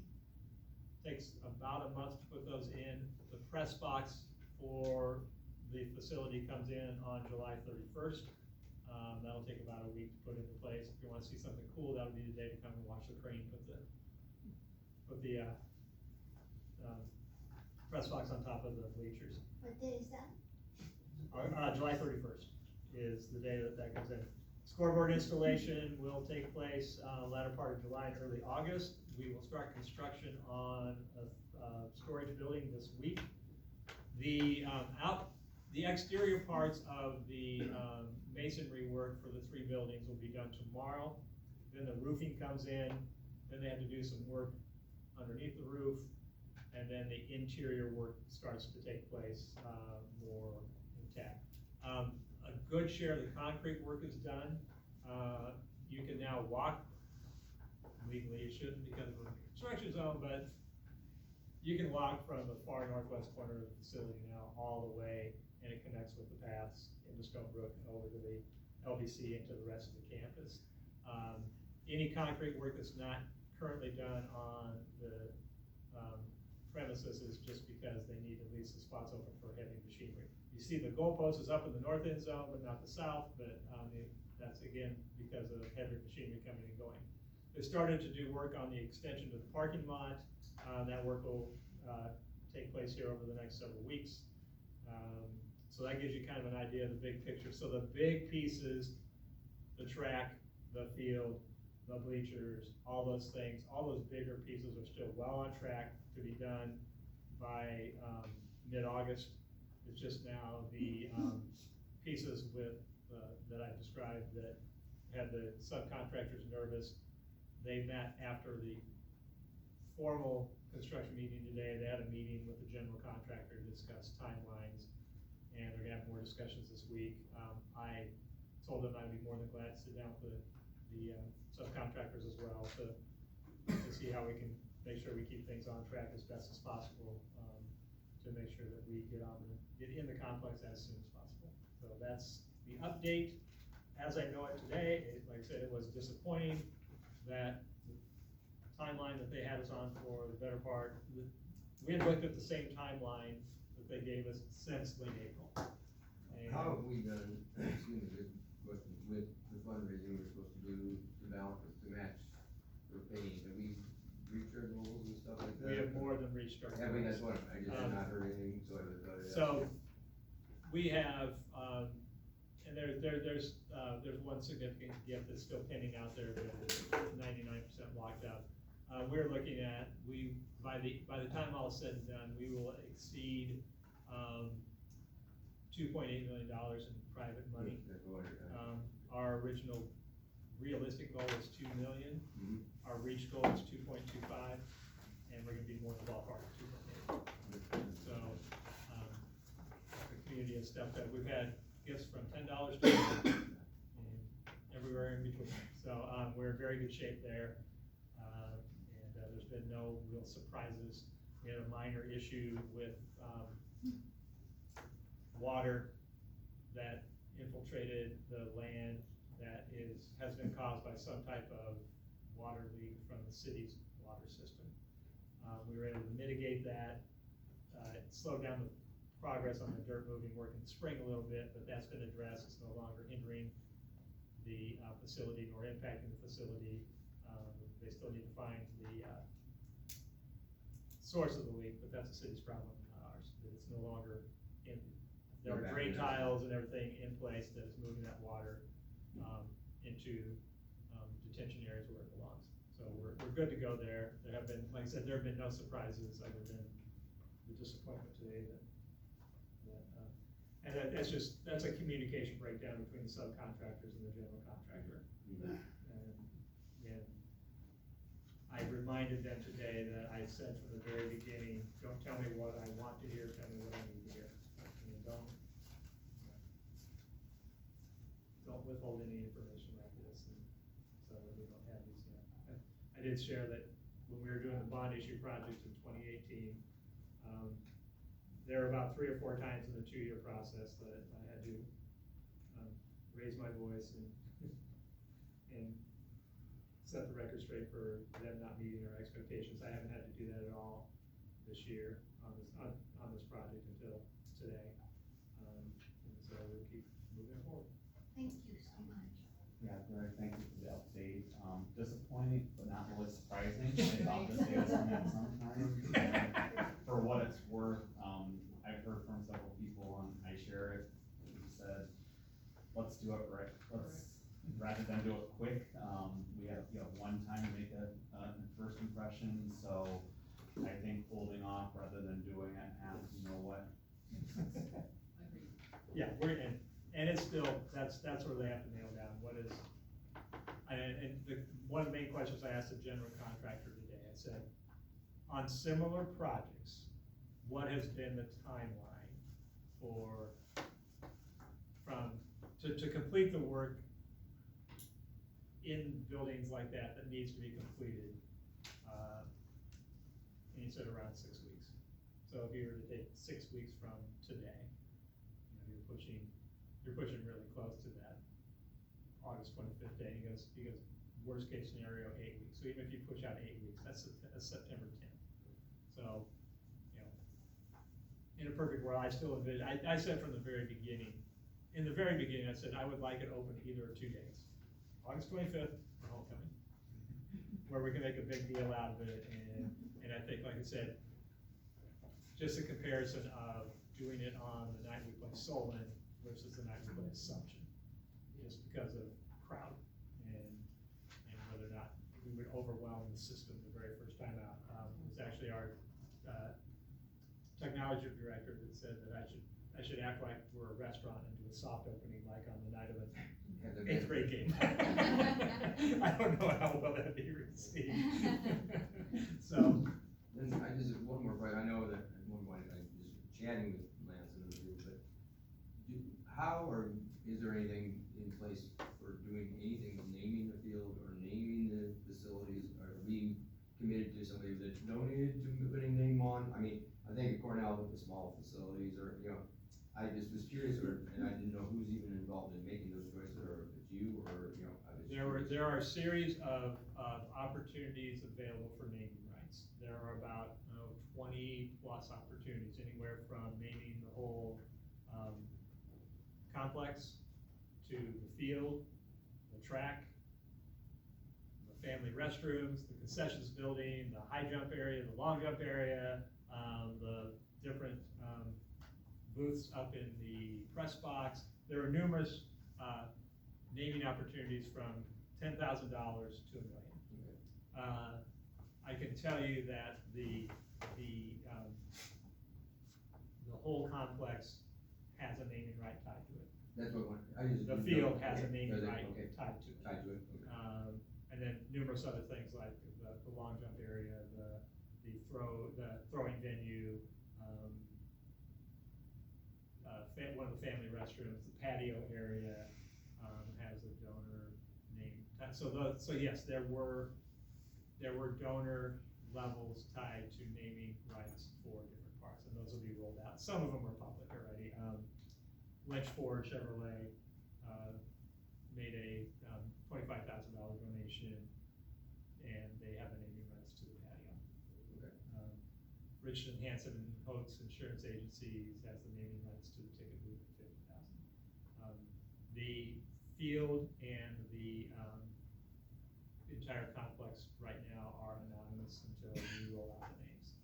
Takes about a month to put those in. The press box for the facility comes in on July 31st. That'll take about a week to put into place. If you want to see something cool, that'll be the day to come and watch the crane put the press box on top of the bleachers. What day is that? July 31st is the day that comes in. Scoreboard installation will take place latter part of July and early August. We will start construction on a storage building this week. The exterior parts of the masonry work for the 3 buildings will be done tomorrow. Then the roofing comes in, then they have to do some work underneath the roof, and then the interior work starts to take place more intact. A good share of the concrete work is done. You can now walk, legally you shouldn't because of the construction zone, but you can walk from the far northwest corner of the facility now all the way, and it connects with the paths into Stonebrook and over to the LBC and to the rest of the campus. Any concrete work that's not currently done on the premises is just because they need at least the spots open for heavy machinery. You see the goalpost is up in the north end zone, but not the south, but that's again because of heavy machinery coming and going. They started to do work on the extension to the parking lot. That work will take place here over the next several weeks. So that gives you kind of an idea of the big picture. So the big pieces, the track, the field, the bleachers, all those things, all those bigger pieces are still well on track to be done by mid-August. It's just now the pieces with that I described that had the subcontractors nervous. They met after the formal construction meeting today. They had a meeting with the general contractor to discuss timelines, and they're gonna have more discussions this week. I told them I'd be more than glad to sit down with the subcontractors as well to see how we can make sure we keep things on track as best as possible, to make sure that we get in the complex as soon as possible. So that's the update as I know it today. Like I said, it was disappointing that the timeline that they had us on for the better part, we had looked at the same timeline that they gave us since late April. And How have we done, excuse me, with the fundraising we're supposed to do to balance, to match the paying? Have we reached our goals and stuff like that? we have more than reached our I mean, that's goals. what, I just have not heard anything, so I thought I'd ask. So we have, and there's one significant gift that's still pending out there that is 99% locked up. We're looking at, by the time all is said and done, we will exceed $2.8 million in private money. That's what I- Our original realistic goal was $2 million. Mhm. Our reach goal is 2.25, and we're gonna be more in the ballpark of 2.8. So, the community has stepped up. We've had gifts from $10 to and everywhere in between. So, we're in very good shape there. And there's been no real surprises. We had a minor issue with, water that infiltrated the land that has been caused by some type of water leak from the city's water system. We were able to mitigate that. It slowed down the progress on the dirt moving work in the spring a little bit, but that's been addressed. It's no longer hindering the facility nor impacting the facility. They still need to find the source of the leak, but that's the city's problem, not ours. That it's no longer in, there are drain tiles and everything in place that is moving that water into detention areas where it belongs. So we're good to go there. There have been, like I said, there have been no surprises other than the disappointment today that's a communication breakdown between the subcontractors and the general contractor. Mhm. And I reminded them today that I said from the very beginning, don't tell me what I want to hear, tell me what I need to hear. I mean, don't withhold any information like this, and so that we don't have these, I did share that when we were doing the bond issue project in 2018, there were about 3 or 4 times in the 2-year process that I had to raise my voice and set the record straight for them not meeting their expectations. I haven't had to do that at all this year on this project until today. And so we'll keep moving forward. Thank you so much. Yeah, Greg, thank you for the update. Disappointing, but not really surprising. I thought this day was coming at some time. And for what it's worth, I've heard from several people and I share it, who said, let's do it right. Rather than do it quick, we have, one time to make a first impression, so I think holding off rather than doing it, and you know what? Yeah, and it's still, that's where they have to nail down what is, one of the main questions I asked the general contractor today, I said, on similar projects, what has been the timeline to complete the work in buildings like that needs to be completed? And he said around 6 weeks. So if you were to take 6 weeks from today, you're pushing really close to that August 25th day. He goes, worst case scenario, 8 weeks. So even if you push out 8 weeks, that's September 10th. So, in a perfect world, I still envision, I said from the very beginning, I said I would like it open either of 2 days. August 25th for homecoming, where we can make a big deal out of it, and I think, like I said, just a comparison of doing it on the night we play Solon versus the night we play Assumption, just because of crowd and whether or not we would overwhelm the system the very first time out. It was actually our technology director that said that I should act like we're a restaurant and do a soft opening like on the night of an 8th grade game. I don't know how well that'd be received. So. Then I just, one more point, I know that at one point I was chatting with Lance and the group, but is there anything in place for doing anything, naming the field or naming the facilities? Are we committed to somebody that's donated to putting name on? I mean, I think at Cornell with the small facilities or, I just was curious, and I didn't know who's even involved in making those choices, or if it's you, or, I was curious. There are a series of opportunities available for naming rights. There are about 20 plus opportunities, anywhere from naming the whole complex to the field, the track, the family restrooms, the concessions building, the high jump area, the long jump area, the different booths up in the press box. There are numerous naming opportunities from $10,000 to $1 million. I can tell you that the whole complex has a naming right tied to it. That's what The field has a naming right okay. tied to it. Tied to it, okay. And then numerous other things like the long jump area, the throwing venue, one of the family restrooms, the patio area has a donor name. So yes, there were donor levels tied to naming rights for different parks, and those will be rolled out. Some of them are public already. Lynch Ford Chevrolet made a $25,000 donation, and they have the naming rights to the patio. Okay. Richard Hansen and Hoax Insurance Agencies has the naming rights to the ticket booth at $50,000. The field and the entire complex right now are anonymous until we roll out the names.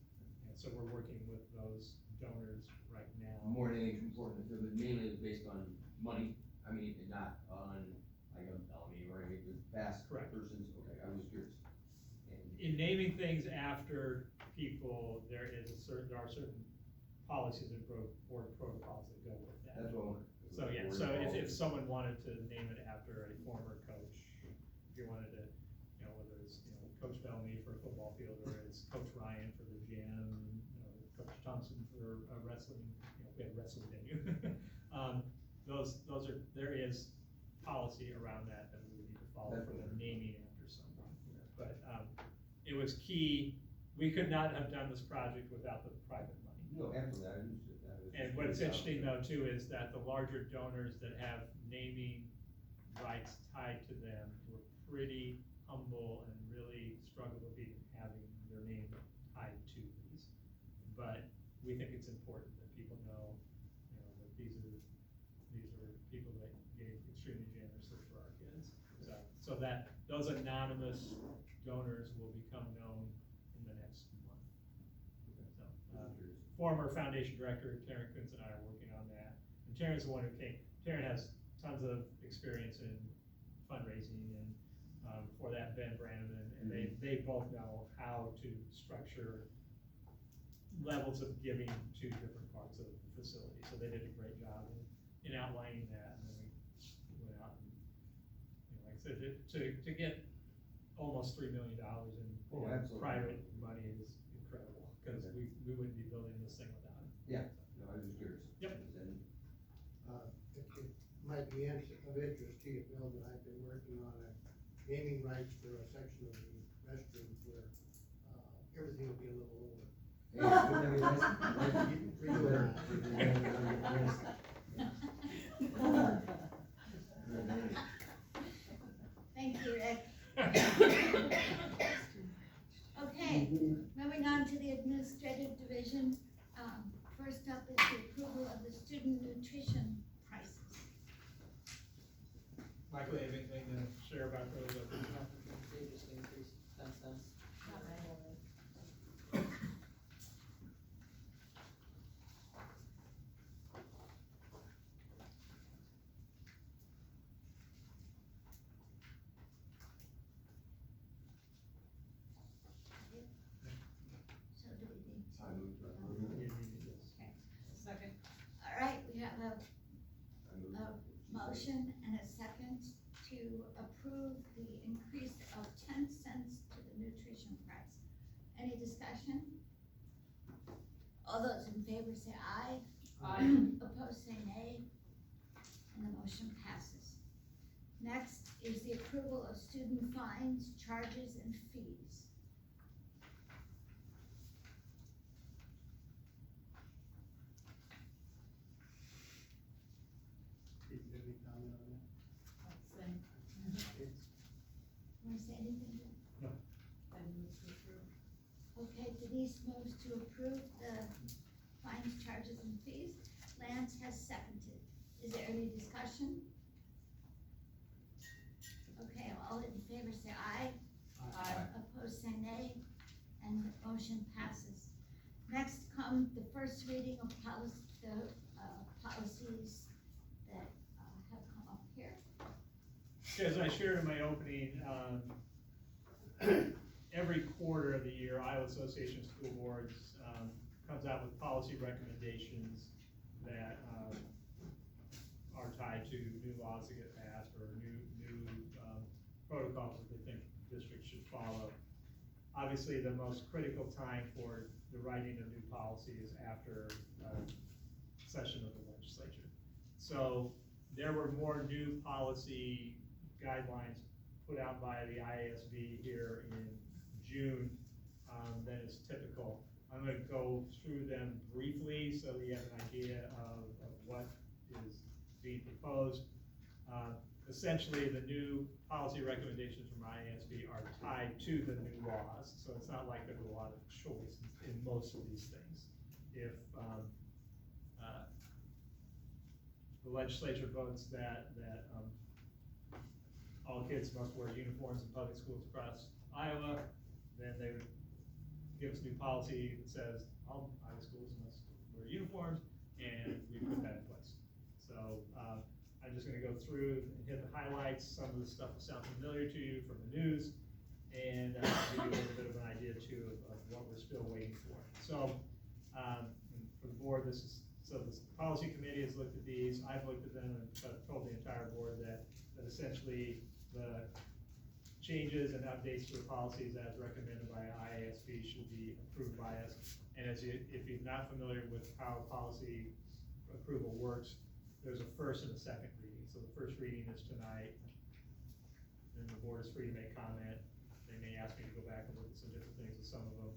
And so we're working with those donors right now. More than anything important, so it mainly is based on money, I mean, and not on, like, a Bellamy or any past Correct. persons, okay, I was curious. And In naming things after people, there are certain policies and board protocols that go with that. that's what I wanted. So yeah, so if someone wanted to name it after a former coach, if you wanted to, whether it's, Coach Bellamy for a football field, or it's Coach Ryan for the gym, and, Coach Thompson for a wrestling, we have a wrestling venue. There is policy around that we would need to follow for the naming after someone. But, it was key, we could not have done this project without the private money. No, absolutely, I understood that. And what's interesting though too is that the larger donors that have naming rights tied to them were pretty humble and really struggled with even having their name tied to these. But we think it's important that people know, that these are people that gave extremely generously for our kids. So that those anonymous donors will become known in the next month. So, former foundation director Taryn Kuntz and I are working on that. And Taryn's the one who came. Taryn has tons of experience in fundraising, and for that Ben Brandon, and they both know how to structure levels of giving to different parts of the facility. So they did a great job in outlining that, and then we went out and, like I said, to get almost $3 million in private money is incredible, because we wouldn't be building this thing without it. Yeah, no, I was just curious. Yep. It might be of interest to you, Bill, that I've been working on a naming rights for a section of the restrooms where, everything will be a little over. Thank you, Rick. Okay, moving on to the administrative division. First up is the approval of the student nutrition prices. Michael, you have anything to share about those? They just increased 10 cents. So do we need to? I moved to approve. Second. All right, we have a I moved to approve. motion and a second to approve the increase of 10 cents to the nutrition price. Any discussion? All those in favor say aye. Opposed say nay, and the motion passes. Next is the approval of student fines, charges, and fees. Did you have any comment on that? Same. Want to say anything? Jim? I move to approve. Okay, Denise moves to approve the fines, charges, and fees. Lance has seconded. Is there any discussion? Okay, all in favor say aye. Opposed say nay, and the motion passes. Next come the first reading of policies that have come up here. As I shared in my opening, every quarter of the year, Iowa Association of School Boards comes out with policy recommendations that are tied to new laws that get passed or new protocols that they think districts should follow. Obviously, the most critical time for the writing of new policy is after session of the legislature. So there were more new policy guidelines put out by the IASB here in June than is typical. I'm going to go through them briefly so that you have an idea of what is being proposed. Essentially, the new policy recommendations from IASB are tied to the new laws, so it's not like there's a lot of choice in most of these things. If the legislature votes that all kids must wear uniforms in public schools across Iowa, then they would give us new policy that says all Iowa schools must wear uniforms, and we put that in place. So I'm just gonna go through and hit the highlights. Some of the stuff will sound familiar to you from the news, and give you a little bit of an idea too of what we're still waiting for. So for the board, so the policy committee has looked at these. I've looked at them and I've told the entire board that essentially the changes and updates to the policies as recommended by IASB should be approved by us. And if you're not familiar with how policy approval works, there's a first and a second reading. So the first reading is tonight, then the board is free to make comment. They may ask me to go back and look at some different things with some of them.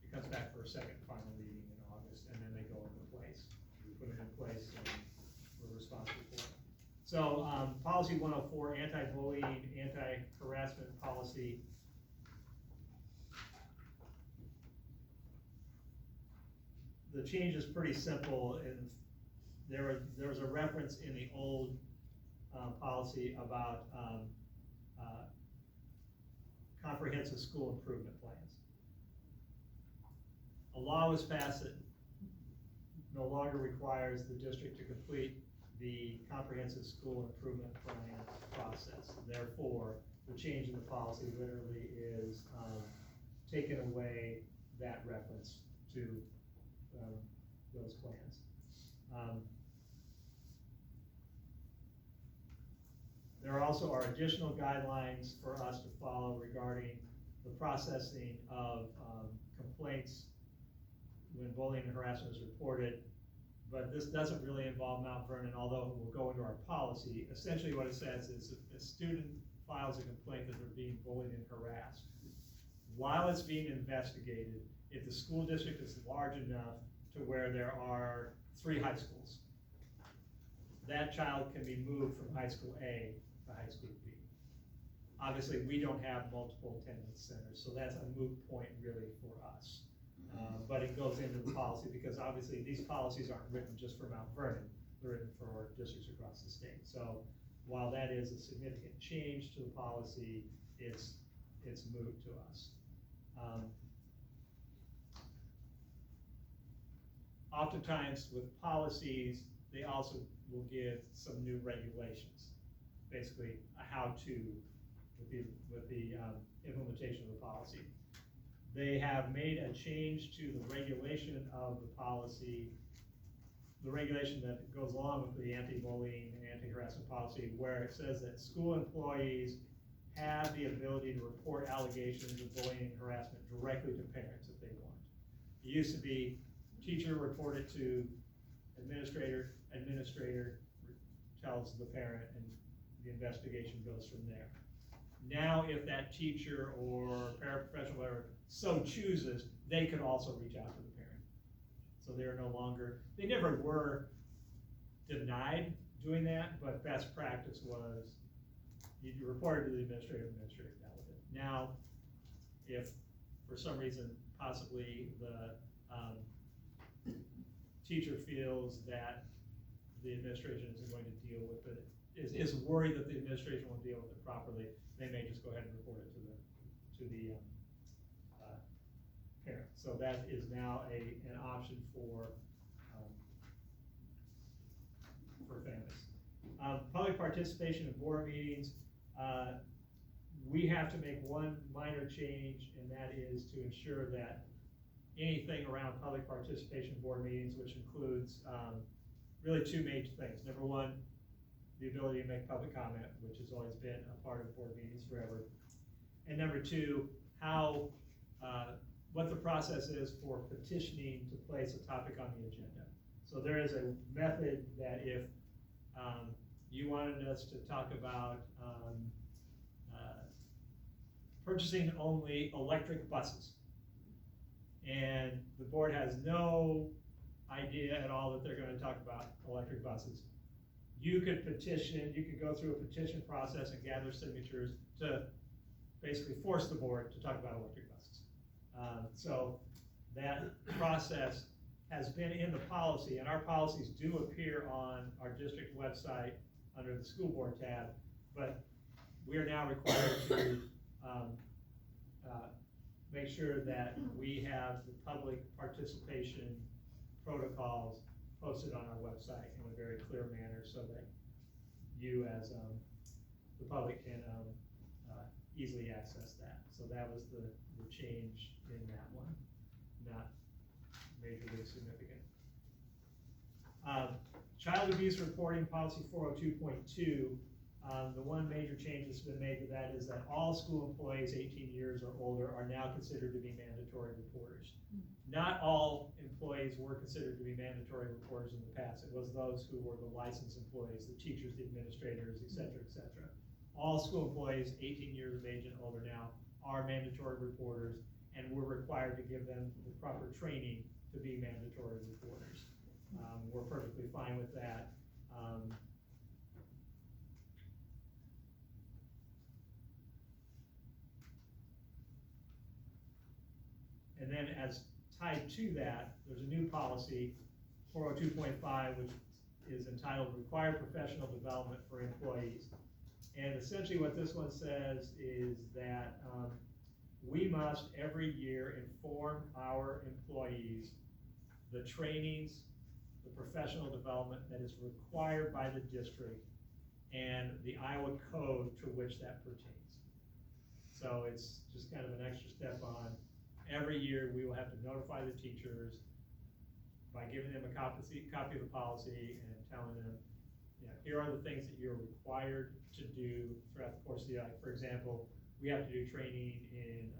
It comes back for a second and final reading in August, and then they go into place. We put them in place and we're responsible for it. So, policy 104, anti-bullying, anti-harassment policy. The change is pretty simple, and there was a reference in the old policy about comprehensive school improvement plans. A law was passed that no longer requires the district to complete the comprehensive school improvement plan process. Therefore, the change in the policy literally is taking away that reference to those plans. There also are additional guidelines for us to follow regarding the processing of complaints when bullying and harassment is reported. But this doesn't really involve Mount Vernon, although it will go into our policy. Essentially what it says is if a student files a complaint that they're being bullied and harassed, while it's being investigated, if the school district is large enough to where there are 3 high schools, that child can be moved from high school A to high school B. Obviously, we don't have multiple attendance centers, so that's a moot point really for us. But it goes into the policy because obviously these policies aren't written just for Mount Vernon, they're written for districts across the state. So while that is a significant change to the policy, it's moot to us. Oftentimes with policies, they also will give some new regulations, basically a how-to with the implementation of the policy. They have made a change to the regulation of the policy, the regulation that goes along with the anti-bullying and anti-harassment policy, where it says that school employees have the ability to report allegations of bullying and harassment directly to parents if they want. It used to be teacher reported to administrator, administrator tells the parent, and the investigation goes from there. Now, if that teacher or paraprofessional, whatever, so chooses, they could also reach out to the parent. So they're no longer, they never were denied doing that, but best practice was you reported to the administrator dealt with it. Now, if for some reason possibly the teacher feels that the administration isn't going to deal with it, is worried that the administration won't deal with it properly, they may just go ahead and report it to the parent. So that is now an option for families. Public participation in board meetings, we have to make one minor change, and that is to ensure that anything around public participation in board meetings, which includes really 2 major things. Number one, the ability to make public comment, which has always been a part of board meetings forever. And number 2, how, what the process is for petitioning to place a topic on the agenda. So there is a method that if you wanted us to talk about purchasing only electric buses, and the board has no idea at all that they're going to talk about electric buses, you could petition, you could go through a petition process and gather signatures to basically force the board to talk about electric buses. So that process has been in the policy, and our policies do appear on our district website under the school board tab, but we are now required to make sure that we have the public participation protocols posted on our website in a very clear manner so that you as the public can easily access that. So that was the change in that one, not majorly significant. Child abuse reporting policy 402.2, The one major change that's been made to that is that all school employees 18 years or older are now considered to be mandatory reporters. Not all employees were considered to be mandatory reporters in the past. It was those who were the licensed employees, the teachers, the administrators, et cetera, et cetera. All school employees 18 years of age and older now are mandatory reporters, and we're required to give them the proper training to be mandatory reporters. We're perfectly fine with that. And then as tied to that, there's a new policy, 402.5, which is entitled Required Professional Development for Employees. And essentially what this one says is that we must every year inform our employees the trainings, the professional development that is required by the district and the Iowa code to which that pertains. So it's just kind of an extra step on. Every year we will have to notify the teachers by giving them a copy of the policy and telling them, you know, here are the things that you're required to do throughout the course of the year. Like, for example, we have to do training in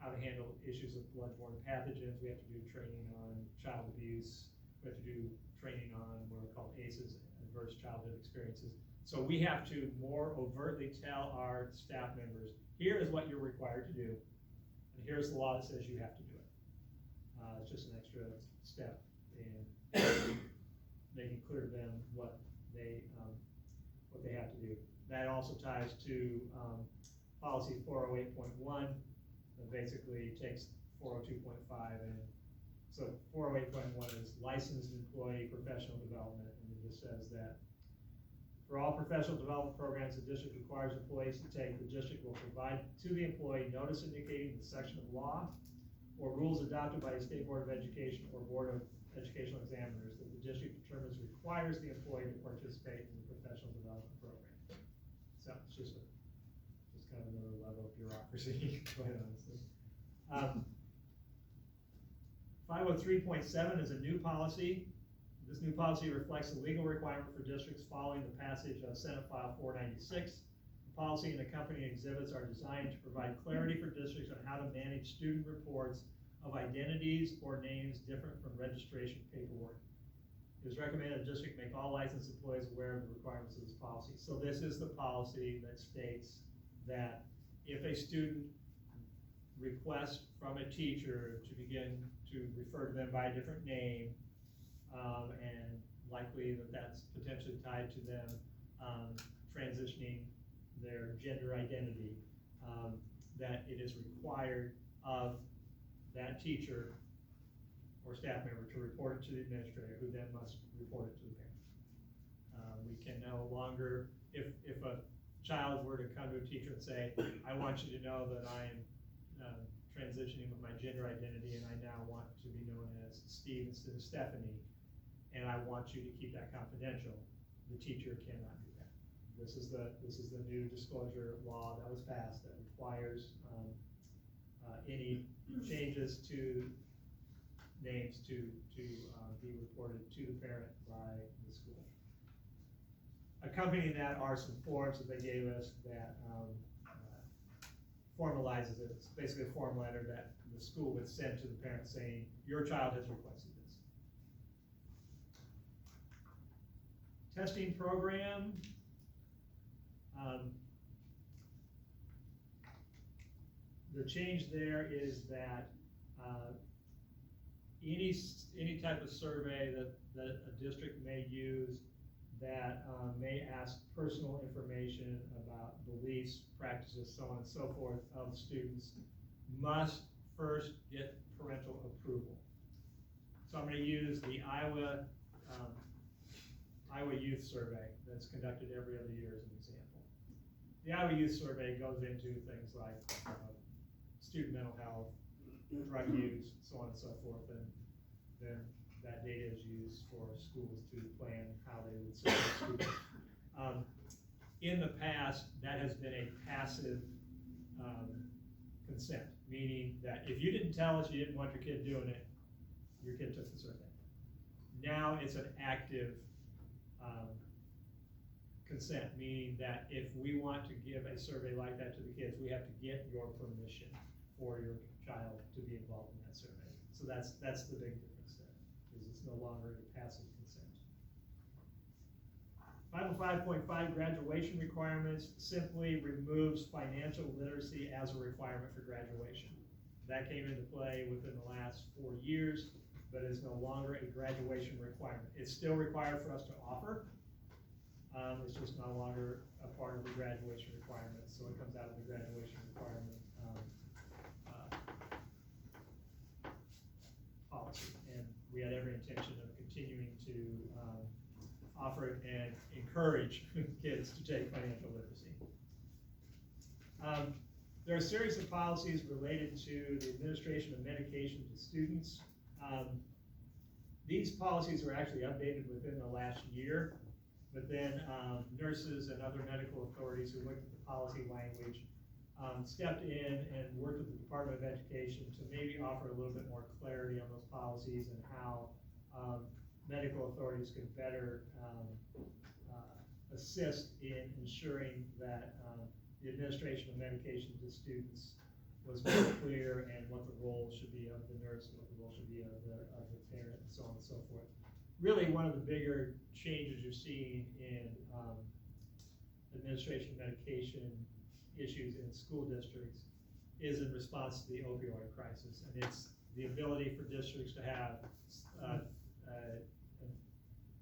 how to handle issues of bloodborne pathogens. We have to do training on child abuse. We have to do training on what are called ACEs, adverse childhood experiences. So we have to more overtly tell our staff members, here is what you're required to do, and here's the law that says you have to do it. It's just an extra step in making clear to them what they have to do. That also ties to policy 408.1, that basically takes 402.5, and so 408.1 is licensed employee professional development, and it just says that for all professional development programs the district requires employees to take, the district will provide to the employee notice indicating the section of law or rules adopted by the State Board of Education or Board of Educational Examiners that the district determines requires the employee to participate in the professional development program. So it's just kind of another level of bureaucracy, quite honestly. 503.7 is a new policy. This new policy reflects the legal requirement for districts following the passage of Senate File 496. The policy and accompanying exhibits are designed to provide clarity for districts on how to manage student reports of identities or names different from registration paperwork. It is recommended the district make all licensed employees aware of the requirements of this policy. So this is the policy that states that if a student requests from a teacher to begin to refer to them by a different name, and likely that that's potentially tied to them transitioning their gender identity, that it is required of that teacher or staff member to report it to the administrator, who then must report it to the parent. We can no longer, if a child were to come to a teacher and say, I want you to know that I am transitioning with my gender identity and I now want to be known as Steve instead of Stephanie, and I want you to keep that confidential, the teacher cannot do that. This is the new disclosure law that was passed that requires any changes to names to be reported to the parent by the school. Accompanying that are some forms that they gave us that formalizes it. It's basically a form letter that the school would send to the parent saying, your child has requested this. Testing program. The change there is that any type of survey that a district may use that may ask personal information about beliefs, practices, so on and so forth of students must first get parental approval. So I'm going to use the Iowa Youth Survey that's conducted every other year as an example. The Iowa Youth Survey goes into things like student mental health, drug use, so on and so forth, and then that data is used for schools to plan how they would serve students. In the past, that has been a passive consent, meaning that if you didn't tell us you didn't want your kid doing it, your kid took the survey. Now it's an active consent, meaning that if we want to give a survey like that to the kids, we have to get your permission for your child to be involved in that survey. So that's the big difference there, is it's no longer a passive consent. 505.5 graduation requirements simply removes financial literacy as a requirement for graduation. That came into play within the last 4 years, but is no longer a graduation requirement. It's still required for us to offer. It's just no longer a part of the graduation requirement, so it comes out of the graduation requirement policy. And we had every intention of continuing to offer it and encourage kids to take financial literacy. There are a series of policies related to the administration of medication to students. These policies were actually updated within the last year, but then nurses and other medical authorities who looked at the policy language stepped in and worked with the Department of Education to maybe offer a little bit more clarity on those policies and how medical authorities could better assist in ensuring that the administration of medication to students was very clear, and what the role should be of the nurse, what the role should be of the parent, and so on and so forth. Really, one of the bigger changes you're seeing in administration of medication issues in school districts is in response to the opioid crisis, and it's the ability for districts to have an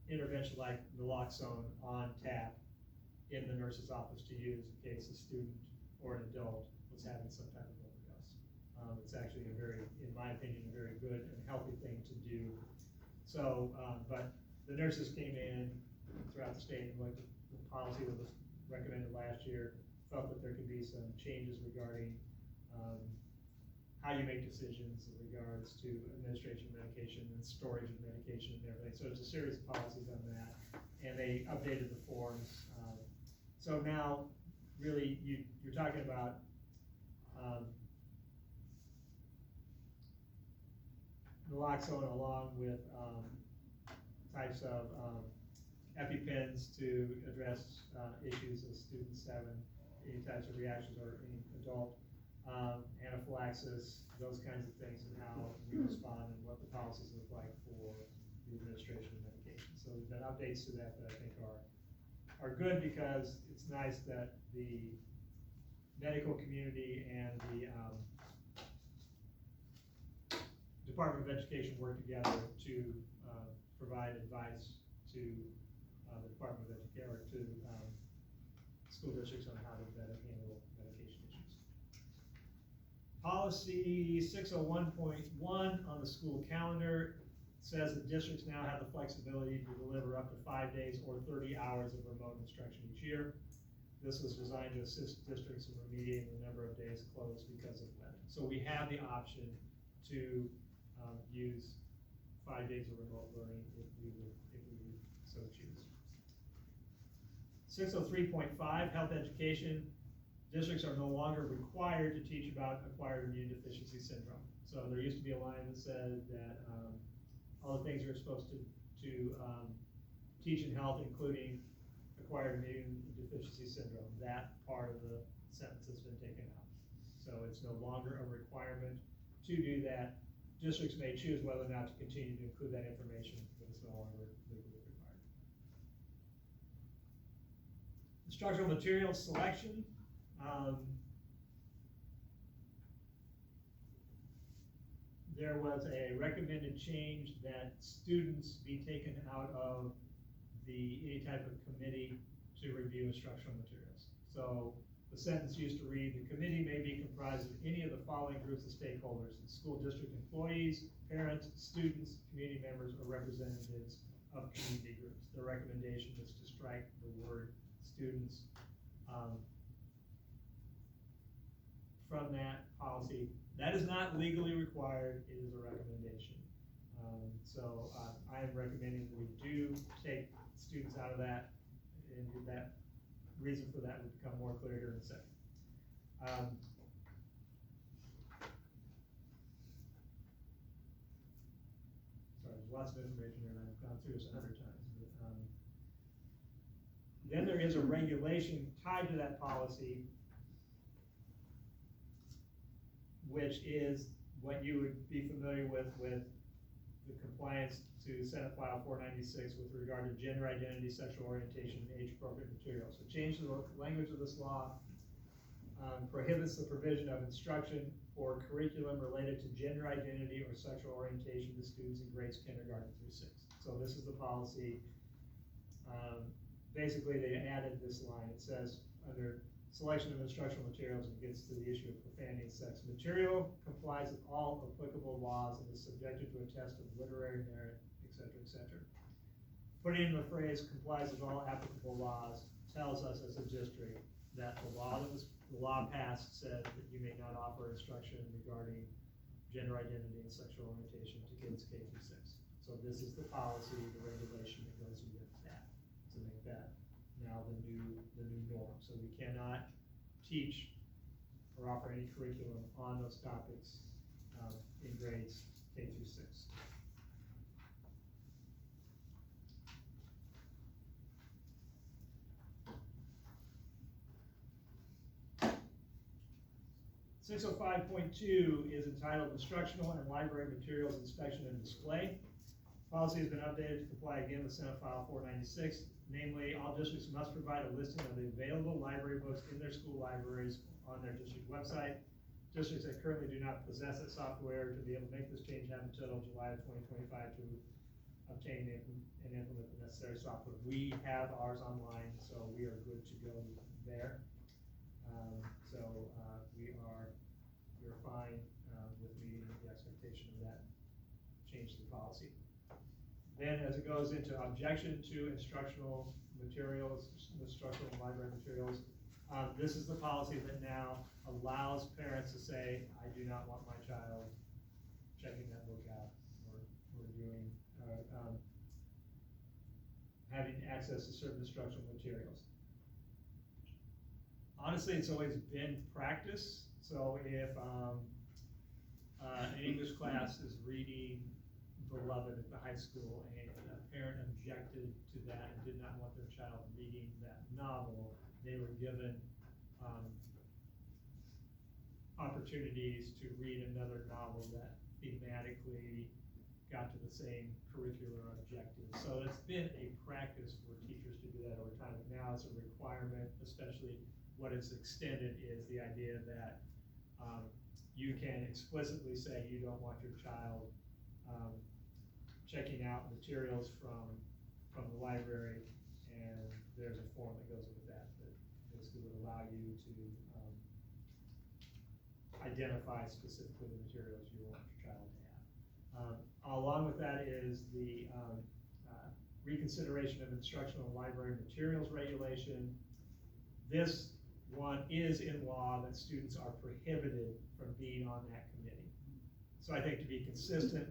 intervention like naloxone on tap in the nurse's office to use in case a student or an adult was having some type of overdose. It's actually a very, in my opinion, a very good and healthy thing to do. So, but the nurses came in throughout the state and looked at the policy that was recommended last year, felt that there could be some changes regarding how you make decisions in regards to administration of medication and storage of medication and everything. So it's a series of policies on that, and they updated the forms. So now, really, you're talking about naloxone along with types of EpiPens to address issues of students having any types of reactions or any adult anaphylaxis, those kinds of things, and how we respond and what the policies look like for the administration of medication. So there's been updates to that I think are good, because it's nice that the medical community and the Department of Education work together to provide advice to the Department of Education, or to school districts on how to better handle medication issues. Policy 601.1 on the school calendar says that districts now have the flexibility to deliver up to 5 days or 30 hours of remote instruction each year. This was designed to assist districts in remediating the number of days closed because of weather. So we have the option to use 5 days of remote learning if we would so choose. 603.5, health education. Districts are no longer required to teach about acquired immune deficiency syndrome. So there used to be a line that said that all the things you're supposed to teach in health, including acquired immune deficiency syndrome. That part of the sentence has been taken out. So it's no longer a requirement to do that. Districts may choose whether or not to continue to include that information, but it's no longer legally required. Instructional materials selection. There was a recommended change that students be taken out of any type of committee to review instructional materials. So the sentence used to read, the committee may be comprised of any of the following groups of stakeholders: school district employees, parents, students, community members, or representatives of community groups. The recommendation is to strike the word students from that policy. That is not legally required, it is a recommendation. So I am recommending that we do take students out of that, and that reason for that would become more clear here in a second. Sorry, there's lots of information here, and I've gone through this 100 times. But, Then there is a regulation tied to that policy, which is what you would be familiar with the compliance to Senate File 496 with regard to gender identity, sexual orientation, and age-appropriate materials. So change the language of this law, prohibits the provision of instruction or curriculum related to gender identity or sexual orientation to students in grades kindergarten through 6. So this is the policy. Basically, they added this line. It says, under selection of instructional materials, it gets to the issue of profanity and sex. Material complies with all applicable laws and is subjected to a test of literary merit, etc., etc. Putting in the phrase complies with all applicable laws tells us as a district that the law passed said that you may not offer instruction regarding gender identity and sexual orientation to kids K through 6. So this is the policy, the regulation that goes with that, to make that now the new norm. So we cannot teach or offer any curriculum on those topics in grades K through 6. .605.2 is entitled Instructional and Library Materials Inspection and Display. Policy has been updated to comply again with Senate File 496. Namely, all districts must provide a listing of the available library books in their school libraries on their district website. Districts that currently do not possess that software to be able to make this change have until July of 2025 to obtain and implement the necessary software. We have ours online, so we are good to go there. We're fine with meeting the expectation of that change to the policy. Then as it goes into objection to instructional materials, instructional and library materials, this is the policy that now allows parents to say, I do not want my child checking that book out or doing, having access to certain instructional materials. Honestly, it's always been practice. So if an English class is reading Beloved at the high school and a parent objected to that and did not want their child reading that novel, they were given opportunities to read another novel that thematically got to the same curricular objective. So it's been a practice for teachers to do that over time, but now it's a requirement. Especially what is extended is the idea that you can explicitly say you don't want your child checking out materials from the library, and there's a form that goes with that basically would allow you to identify specifically the materials you want your child to have. Along with that is the reconsideration of instructional and library materials regulation. This one is in law that students are prohibited from being on that committee. So I think to be consistent,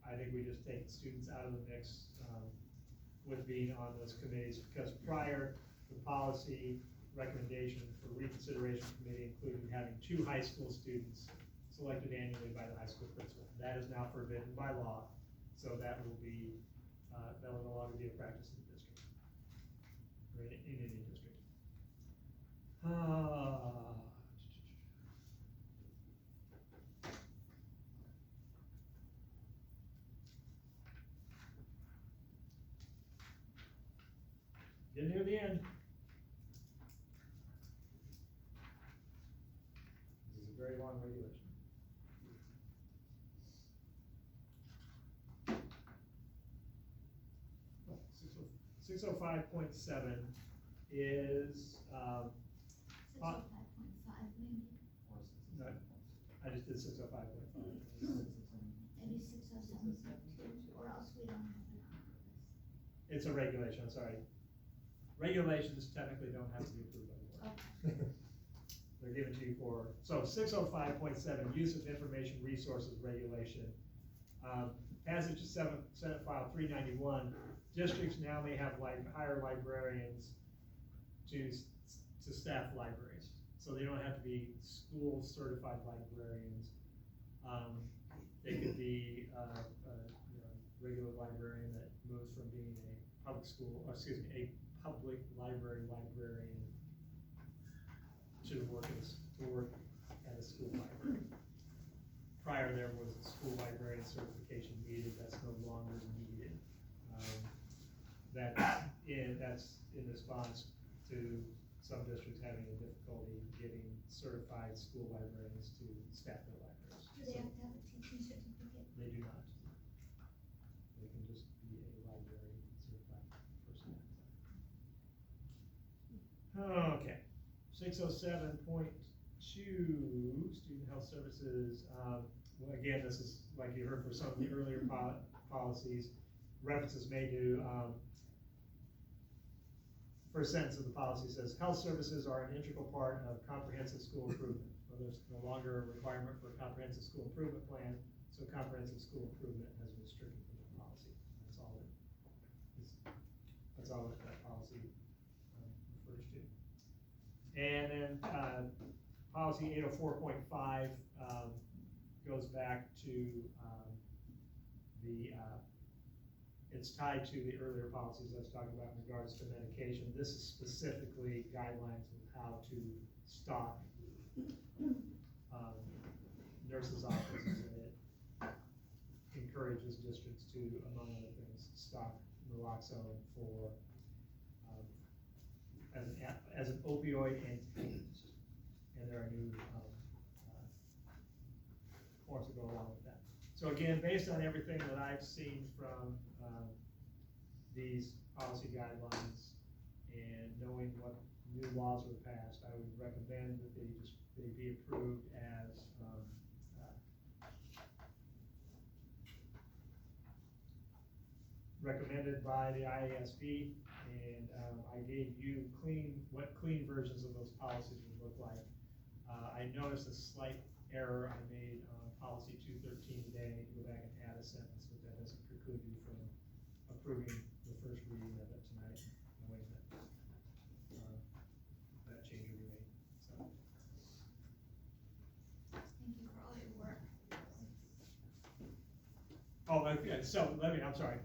I think we just take students out of the mix with being on those committees, because prior, the policy recommendation for reconsideration committee included having 2 high school students selected annually by the high school principal. That is now forbidden by law, so that will be, that will no longer be a practice in the district, or in any district. Getting near the end. This is a very long regulation. 605.7 is 605.5 maybe, no, I just did 605.5. maybe 607.2, or else we don't have it on our list. It's a regulation, I'm sorry. Regulations technically don't have to be approved by the board. They're given to you for, so 605.7, use of information resources regulation. Passage of Senate File 391, districts now may have hire librarians to staff libraries. So they don't have to be school certified librarians. They could be a regular librarian that moves from being a public school, or excuse me, a public librarian to work at a school library. Prior, there was a school librarian certification needed, that's no longer needed. That's in response to some districts having a difficulty getting certified school librarians to staff their libraries. Do they have to have a teaching certificate? They do not. They can just be a library certified person. Okay, 607.2, student health services. Well, again, this is like you heard for some of the earlier policies, references made to, first sentence of the policy says, health services are an integral part of comprehensive school improvement. Well, there's no longer a requirement for a comprehensive school improvement plan, so comprehensive school improvement has been stricken from the policy. That's all that policy refers to. And then policy 804.5 goes back to it's tied to the earlier policies I was talking about in regards to medication. This is specifically guidelines of how to stock nurses' offices, and it encourages districts to, among other things, stock naloxone for as an opioid antidote, and there are new forms that go along with that. So again, based on everything that I've seen from these policy guidelines and knowing what new laws were passed, I would recommend that they be approved as recommended by the IASB, and I gave you what clean versions of those policies would look like. I noticed a slight error I made on policy 213 today. I need to go back and add a sentence, but that doesn't preclude you from approving the first reading of it tonight, knowing that that change will be made. So. Thank you for all your work. Oh, okay, so I'm sorry,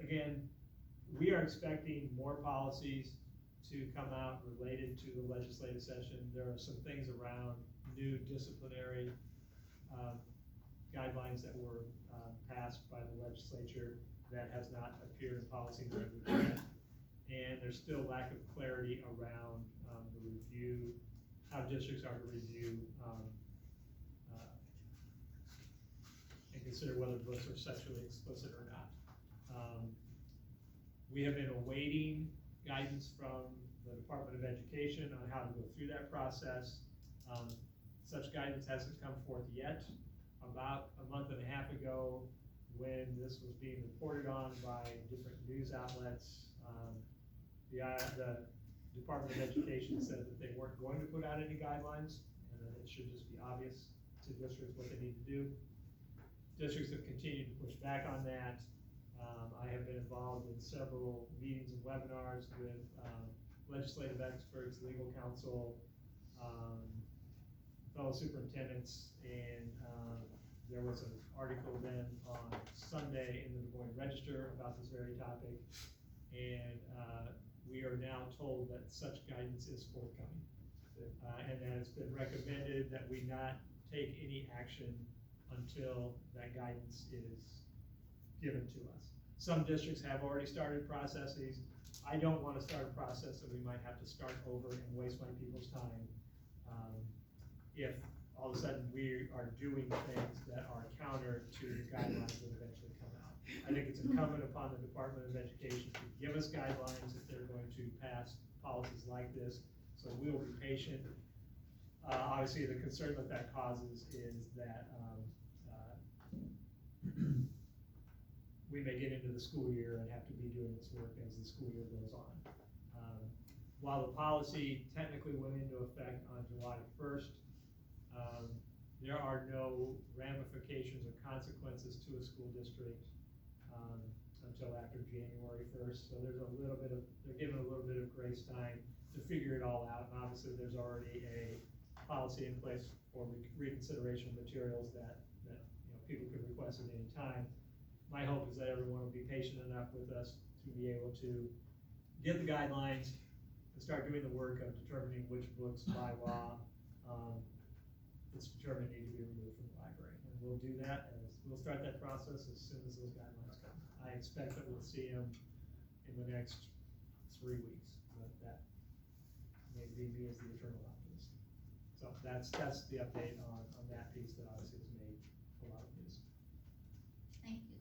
again, we are expecting more policies to come out related to the legislative session. There are some things around new disciplinary guidelines that were passed by the legislature that has not appeared in policy language yet. And there's still lack of clarity around the review, how districts are to review and consider whether books are sexually explicit or not. We have been awaiting guidance from the Department of Education on how to go through that process. Such guidance hasn't come forth yet. About a month and a half ago, when this was being reported on by different news outlets, the Department of Education said that they weren't going to put out any guidelines, and that it should just be obvious to districts what they need to do. Districts have continued to push back on that. I have been involved in several meetings and webinars with legislative experts, legal counsel, fellow superintendents, and there was an article then on Sunday in the Des Moines Register about this very topic, and we are now told that such guidance is forthcoming, and that it's been recommended that we not take any action until that guidance is given to us. Some districts have already started processes. I don't want to start a process that we might have to start over and waste my people's time if all of a sudden we are doing things that are counter to the guidelines that eventually come out. I think it's incumbent upon the Department of Education to give us guidelines if they're going to pass policies like this, so we will be patient. Obviously, the concern that causes is that we may get into the school year and have to be doing this work as the school year goes on. While the policy technically went into effect on July 1st, there are no ramifications or consequences to a school district until after January 1st. So there's they're given a little bit of grace time to figure it all out. And obviously there's already a policy in place for reconsideration materials that people could request at any time. my hope is that everyone will be patient enough with us to be able to get the guidelines and start doing the work of determining which books by law, it's determined need to be removed from the library. And we'll do that, we'll start that process as soon as those guidelines come. I expect that we'll see them in the next 3 weeks, but that may be me as the eternal optimist. So that's the update on that piece that obviously has made a lot of news. Thank you.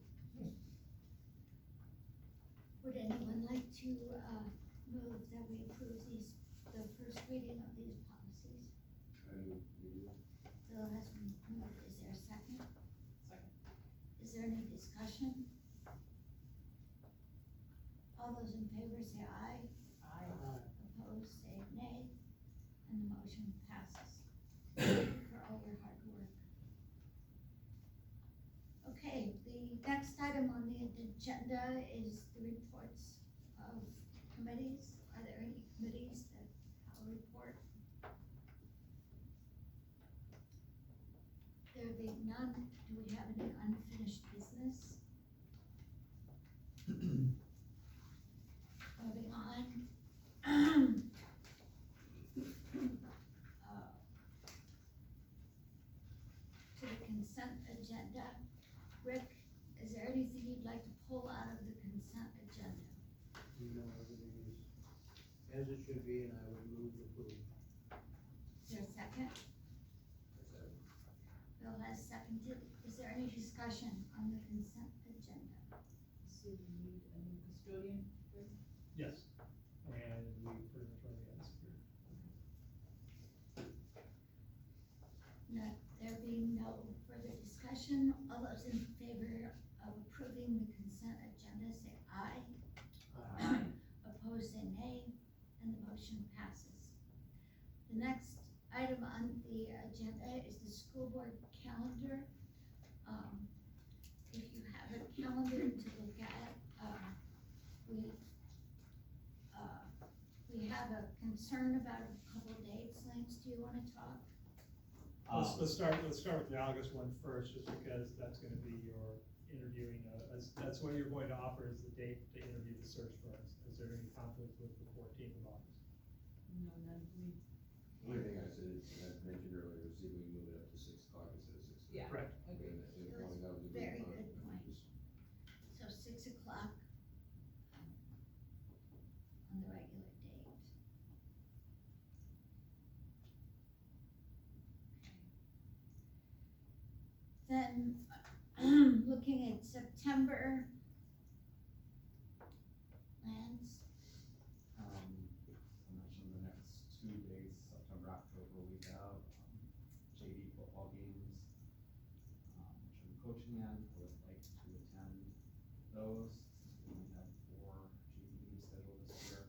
Would anyone like to, move that we approve the first reading of these policies? Bill has been moved, is there a second? Second. Is there any discussion? All those in favor say aye. Aye. Opposed, say nay, and the motion passes. Thank you for all your hard work. Okay, the next item on the agenda is the reports of committees. Are there any committees that have a report? There being none, do we have any unfinished business? Moving on. To the consent agenda. Rick, is there anything you'd like to pull out of the consent agenda? You know, everything is as it should be, and I would move the approve. Is there a second? Bill has seconded. Is there any discussion on the consent agenda? See, we need a new custodian. Yes, and we pretty much already have this here. No, there being no further discussion, all those in favor of approving the consent agenda say aye. Opposed say nay, and the motion passes. The next item on the agenda is the school board calendar. If you have a calendar to look at, we have a concern about a couple dates. Lance, do you wanna talk? Let's start with the August one first, just because that's gonna be your interviewing, that's what you're going to offer as the date to interview the search firms. Is there any conflict with the 14th of August? No, none for me. The only thing I said, I mentioned earlier, was see if we can move it up to 6 o'clock instead of 6 o'clock. Yeah. Correct. Agreed. Very good point. So 6 o'clock on the regular date. Okay. Then, looking at September, Lance, I mentioned the next 2 days, September, October, we have, JV football games, which I'm coaching in. I would like to attend those. We only have 4 JV games scheduled this year,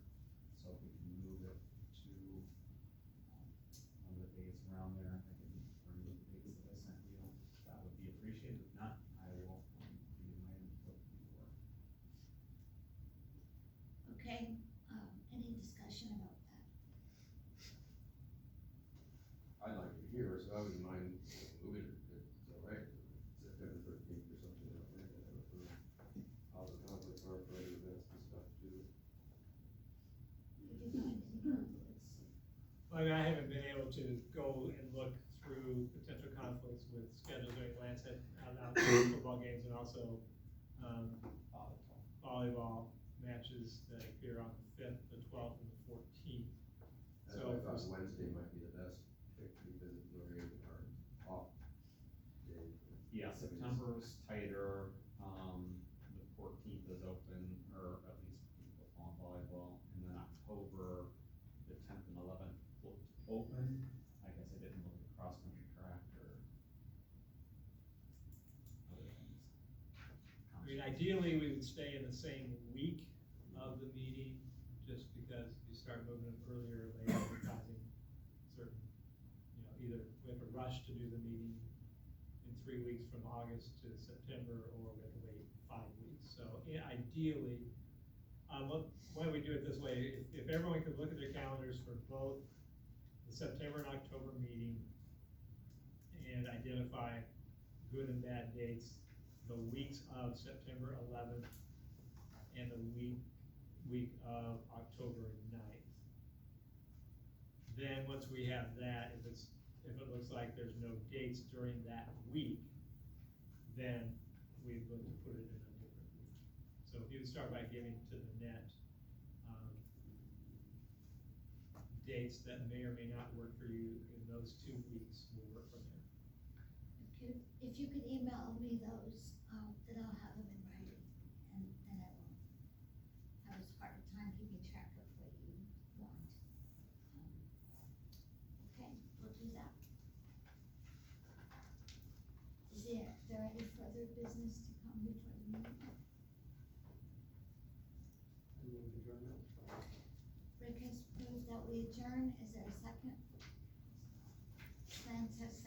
so if we can move it to, one of the days around there, I can remove the dates that I sent you, that would be appreciated. If not, I will, give you my input before. okay, any discussion about that? I'd like to hear, so I wouldn't mind moving it, if it's all right, September 13th or something like that, I don't know how the conflicts are for other events and stuff too. Did you find any conflicts? I mean, I haven't been able to go and look through potential conflicts with schedules. I mean, Lance had out football games and also, volleyball matches that appear on the 5th, the 12th, and the 14th. That's why I thought Wednesday might be the best pick, because it's very, our off day. Yeah, September's tighter, the 14th is open, or at least football and volleyball, and then October, the 10th and 11th looked open. I guess I didn't look at cross-country track or other things. I mean, ideally, we would stay in the same week of the meeting, just because if you start moving them earlier or later, you're causing certain, either we have to rush to do the meeting in 3 weeks from August to September, or we have to wait 5 weeks. So, yeah, ideally, why don't we do it this way? If everyone could look at their calendars for both the September and October meeting and identify good and bad dates, the weeks of September 11th and the week of October 9th. Then, once we have that, if it looks like there's no dates during that week, then we look to put it in a different week. So if you would start by giving to the net, dates that may or may not work for you in those 2 weeks, we'll work from there. If you could email me those, then I'll have them in writing, and then I won't have as hard a time keeping track of what you want. Okay, we'll do that. Is there any further business to come before the meeting? Rick has moved that we adjourn, is there a second? Lance has